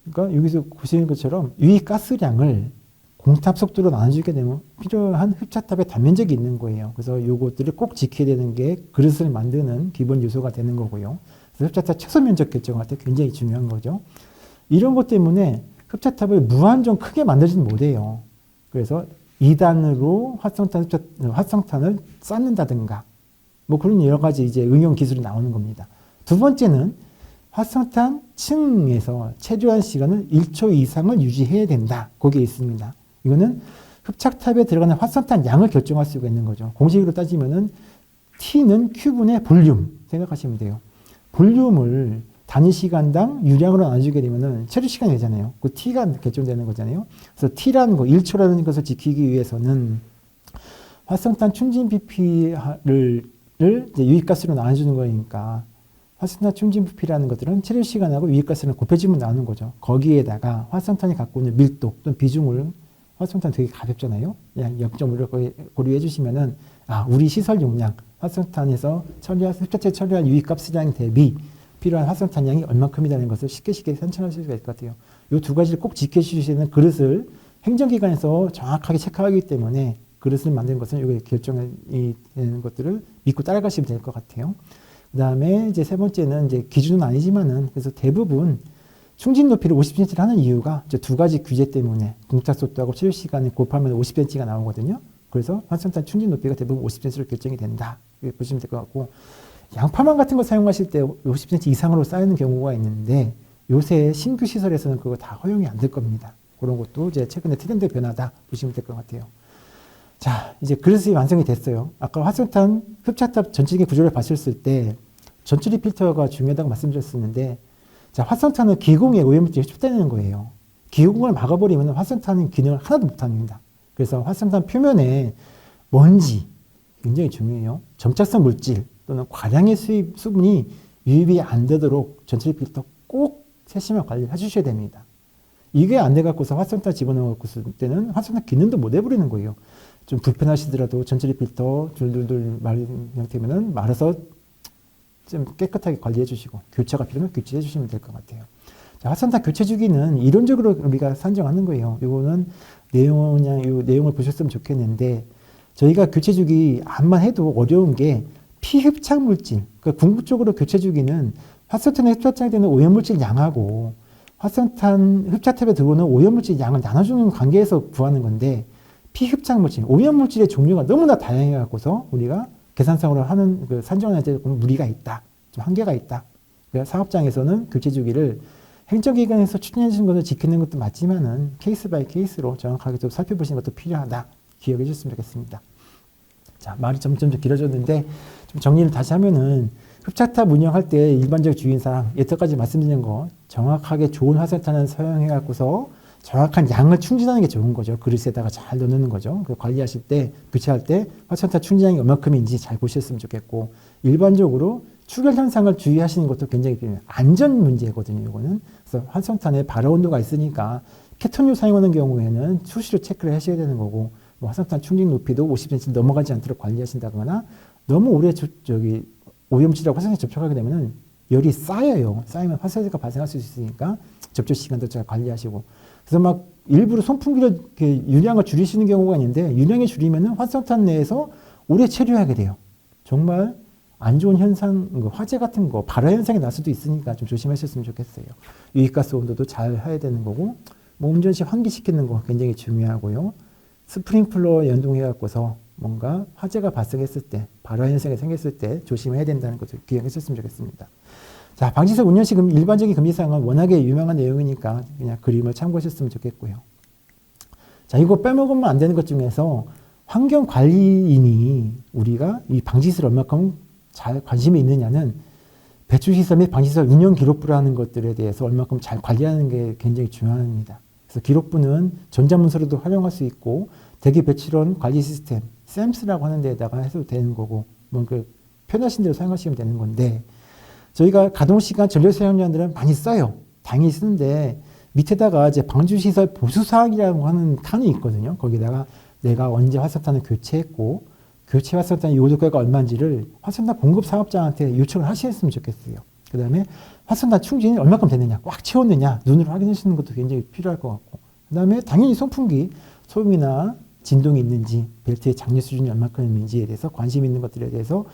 그러니까 여기서 보시는 것처럼 유입 가스량을 공탑 속도로 나눠주게 되면 필요한 흡착탑의 단면적이 있는 거예요. 그래서 이것들을 꼭 지켜야 되는 게 그릇을 만드는 기본 요소가 되는 거고요. 그래서 흡착탑 최소 면적 결정할 때 굉장히 중요한 거죠. 이런 것 때문에 흡착탑을 무한정 크게 만들지는 못해요. 그래서 2단으로 활성탄을 쌓는다든가 뭐 그런 여러 가지 이제 응용 기술이 나오는 겁니다. 두 번째는 활성탄 층에서 체류한 시간을 1초 이상을 유지해야 된다. 그게 있습니다. 이거는 흡착탑에 들어가는 활성탄 양을 결정할 수가 있는 거죠. 공식으로 따지면은 T는 Q분의 볼륨 생각하시면 돼요. 볼륨을 단위 시간당 유량으로 나눠주게 되면은 체류 시간이 되잖아요. 그 T가 결정되는 거잖아요. 그래서 T라는 거, 1초라는 것을 지키기 위해서는 활성탄 충진 부피를 이제 유입가스로 나눠주는 거니까 활성탄 충진 부피라는 것들은 체류 시간하고 유입가스를 곱해주면 나오는 거죠. 거기에다가 활성탄이 갖고 있는 밀도 또는 비중을 활성탄 되게 가볍잖아요. 그냥 0.5를 고려해 주시면은 우리 시설 용량 활성탄에서 흡착체 처리한 유입가스량 대비 필요한 활성탄량이 얼마큼이라는 것을 쉽게 산천하실 수가 있을 것 같아요. 이 2가지를 꼭 지켜주시는 그릇을 행정기관에서 정확하게 체크하기 때문에 그릇을 만드는 것은 이게 결정이 되는 것들을 믿고 따라가시면 될 것 같아요. 그 다음에 이제 세 번째는 이제 기준은 아니지만은 그래서 대부분 충진 높이를 50cm를 하는 이유가 이제 2가지 규제 때문에 공탑 속도하고 체류 시간을 곱하면 50cm가 나오거든요. 그래서 활성탄 충진 높이가 대부분 50cm로 결정이 된다. 이렇게 보시면 될 것 같고 양파망 같은 거 사용하실 때 50cm 이상으로 쌓이는 경우가 있는데 요새 신규 시설에서는 그거 다 허용이 안 될 겁니다. 그런 것도 이제 최근에 트렌드 변화다 보시면 될 것 같아요. 자, 이제 그릇이 완성이 됐어요. 아까 활성탄 흡착탑 전체적인 구조를 봤을 때 전처리 필터가 중요하다고 말씀드렸었는데 자, 활성탄은 기공에 오염물질이 흡수되는 거예요. 기공을 막아버리면 활성탄은 기능을 하나도 못합니다. 그래서 활성탄 표면에 먼지 굉장히 중요해요. 점착성 물질 또는 과량의 수분이 유입이 안 되도록 전처리 필터 꼭 세심하게 관리를 해주셔야 됩니다. 이게 안 돼갖고서 활성탄 집어넣었을 때는 활성탄 기능도 못 해버리는 거예요. 좀 불편하시더라도 전처리 필터 둘둘둘 마른 형태면은 말아서 좀 깨끗하게 관리해 주시고 교체가 필요하면 교체해 주시면 될 것 같아요. 자, 활성탄 교체 주기는 이론적으로 우리가 산정하는 거예요. 이거는 내용을 보셨으면 좋겠는데 저희가 교체 주기 암만 해도 어려운 게 피흡착 물질, 그러니까 궁극적으로 교체 주기는 활성탄에 흡착되는 오염물질 양하고 활성탄 흡착탑에 들어오는 오염물질 양을 나눠주는 관계에서 구하는 건데, 피흡착 물질, 오염물질의 종류가 너무나 다양해 갖고서 우리가 계산상으로 하는 그 산정할 때 무리가 있다, 좀 한계가 있다. 그래서 사업장에서는 교체 주기를 행정기관에서 추진해 주는 것을 지키는 것도 맞지만은 케이스 바이 케이스로 정확하게 좀 살펴보시는 것도 필요하다. 기억해 주셨으면 좋겠습니다. 자, 말이 점점 더 길어졌는데 좀 정리를 다시 하면은, 흡착탑 운영할 때 일반적 주의사항, 여태까지 말씀드린 거 정확하게 좋은 활성탄을 사용해 갖고서 정확한 양을 충전하는 게 좋은 거죠. 그릇에다가 잘 넣는 거죠. 관리하실 때, 교체할 때 활성탄 충전량이 얼마큼인지 잘 보셨으면 좋겠고, 일반적으로 출혈 현상을 주의하시는 것도 굉장히 필요해요. 안전 문제거든요, 이거는. 그래서 활성탄에 발화 온도가 있으니까 케톤유 사용하는 경우에는 수시로 체크를 하셔야 되는 거고, 뭐 활성탄 충전 높이도 50cm 넘어가지 않도록 관리하신다거나, 너무 오래 오염물질하고 활성탄에 접촉하게 되면은 열이 쌓여요. 쌓이면 화산재가 발생할 수 있으니까 접촉 시간도 잘 관리하시고. 그래서 막 일부러 선풍기를 이렇게 유량을 줄이시는 경우가 있는데, 유량을 줄이면은 활성탄 내에서 오래 체류하게 돼요. 정말 안 좋은 현상, 화재 같은 거, 발화 현상이 날 수도 있으니까 좀 조심하셨으면 좋겠어요. 유입가스 온도도 잘 해야 되는 거고, 뭐 운전 시 환기시키는 거 굉장히 중요하고요. 스프링클러 연동해 갖고서 뭔가 화재가 발생했을 때, 발화 현상이 생겼을 때 조심해야 된다는 것을 기억하셨으면 좋겠습니다. 자, 방지석 운영 시 일반적인 금지사항은 워낙에 유명한 내용이니까 그냥 그림을 참고하셨으면 좋겠고요. 자, 이거 빼먹으면 안 되는 것 중에서 환경관리인이 우리가 이 방지시설 얼마큼 잘 관심이 있느냐는, 배출시설 및 방지시설 운영 기록부라는 것들에 대해서 얼마큼 잘 관리하는 게 굉장히 중요합니다. 그래서 기록부는 전자문서로도 활용할 수 있고, 대기 배출원 관리 시스템, SAMS라고 하는 데에다가 해도 되는 거고, 뭐 편하신 대로 사용하시면 되는 건데, 저희가 가동시간 전력 사용량들은 많이 써요. 당연히 쓰는데, 밑에다가 이제 방주시설 보수사항이라고 하는 칸이 있거든요. 거기다가 내가 언제 활성탄을 교체했고, 교체 활성탄 요도가가 얼마인지를 활성탄 공급 사업자한테 요청을 하셨으면 좋겠어요. 그 다음에 활성탄 충전이 얼마큼 되느냐, 꽉 채웠느냐, 눈으로 확인하시는 것도 굉장히 필요할 것 같고, 그 다음에 당연히 선풍기 소음이나 진동이 있는지, 벨트의 장력 수준이 얼마큼인지에 대해서 관심 있는 것들에 대해서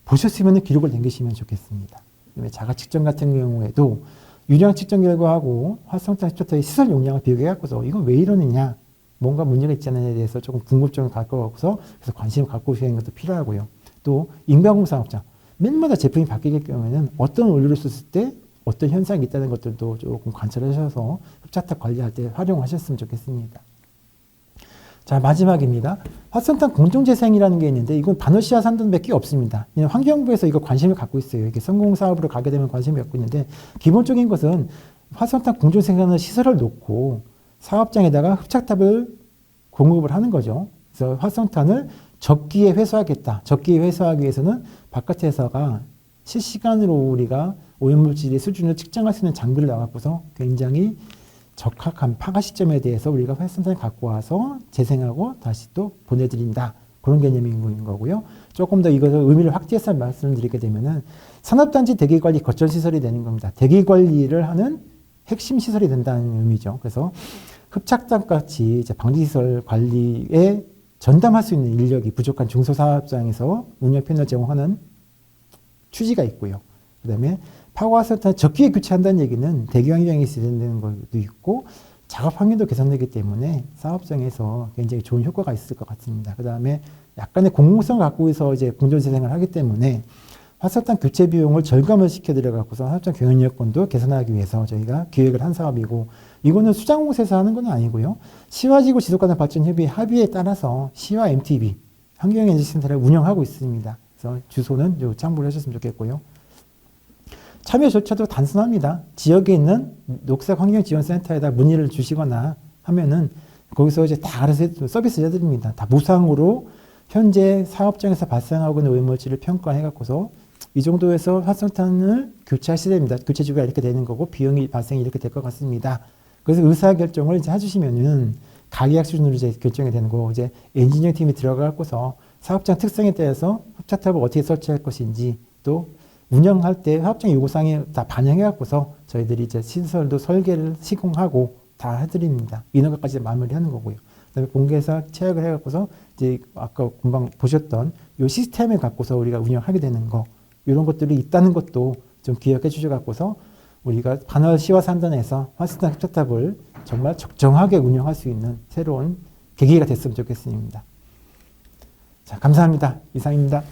보셨으면 기록을 남기시면 좋겠습니다. 그다음에 자가 측정 같은 경우에도 유량 측정 결과하고 활성탄 흡착탑의 시설 용량을 비교해 갖고서 이건 왜 이러느냐, 뭔가 문제가 있지 않느냐에 대해서 조금 궁금증을 갖고 와서 그래서 관심을 갖고 오시는 것도 필요하고요. 또 인가공 사업장, 매일마다 제품이 바뀌기 경우에는 어떤 원료를 썼을 때 어떤 현상이 있다는 것들도 조금 관찰하셔서 흡착탑 관리할 때 활용하셨으면 좋겠습니다. 자, 마지막입니다. 활성탄 공정재생이라는 게 있는데, 이건 바너시아 산단밖에 없습니다. 환경부에서 이거 관심을 갖고 있어요. 이게 성공사업으로 가게 되면 관심을 갖고 있는데, 기본적인 것은 활성탄 공정생산의 시설을 놓고 사업장에다가 흡착탑을 공급을 하는 거죠. 그래서 활성탄을 적기에 회수하겠다. 적기에 회수하기 위해서는 바깥에서가 실시간으로 우리가 오염물질의 수준을 측정할 수 있는 장비를 나갖고서 굉장히 적합한 파가 시점에 대해서 우리가 활성탄을 갖고 와서 재생하고 다시 또 보내드린다. 그런 개념인 거고요. 조금 더 이것을 의미를 확대해서 말씀을 드리게 되면은 산업단지 대기관리 거점시설이 되는 겁니다. 대기관리를 하는 핵심 시설이 된다는 의미죠. 그래서 흡착탑같이 이제 방지시설 관리에 전담할 수 있는 인력이 부족한 중소사업장에서 운영 패널 제공하는 취지가 있고요. 그 다음에 파워활성탄 적기에 교체한다는 얘기는 대기 환경이 있는 것도 있고 작업 환경도 개선되기 때문에 사업장에서 굉장히 좋은 효과가 있을 것 같습니다. 그 다음에 약간의 공공성을 갖고 있어 이제 공정재생을 하기 때문에 활성탄 교체 비용을 절감을 시켜드려 갖고서 사업장 경영 여건도 개선하기 위해서 저희가 기획을 한 사업이고, 이거는 수장공사에서 하는 건 아니고요. 시와지구 지속가능 발전 협의 합의에 따라서 시와 MTB 환경에너지센터를 운영하고 있습니다. 그래서 주소는 참고를 하셨으면 좋겠고요. 참여 절차도 단순합니다. 지역에 있는 녹색환경지원센터에다 문의를 주시거나 하면은 거기서 이제 다 알아서 서비스 해드립니다. 다 무상으로 현재 사업장에서 발생하고 있는 오염물질을 평가해 갖고서 이 정도에서 활성탄을 교체하셔야 됩니다. 교체 주기가 이렇게 되는 거고 비용이 발생이 이렇게 될 것 같습니다. 그래서 의사결정을 이제 해주시면은 가계약 수준으로 이제 결정이 되는 거고, 이제 엔지니어 팀이 들어가고서 사업장 특성에 따라서 흡착탑을 어떻게 설치할 것인지, 또 운영할 때 사업장 요구사항에 다 반영해 갖고서 저희들이 이제 시설도 설계를 시공하고 다 해드립니다. 인허가까지 마무리하는 거고요. 그다음에 공개해서 체약을 해갖고서 이제 아까 금방 보셨던 이 시스템을 갖고서 우리가 운영하게 되는 거 이런 것들이 있다는 것도 좀 기억해 주셔갖고서 우리가 반월 시와 산단에서 화스탄 흡착탑을 정말 적정하게 운영할 수 있는 새로운 계기가 됐으면 좋겠습니다. 자, 감사합니다. 이상입니다.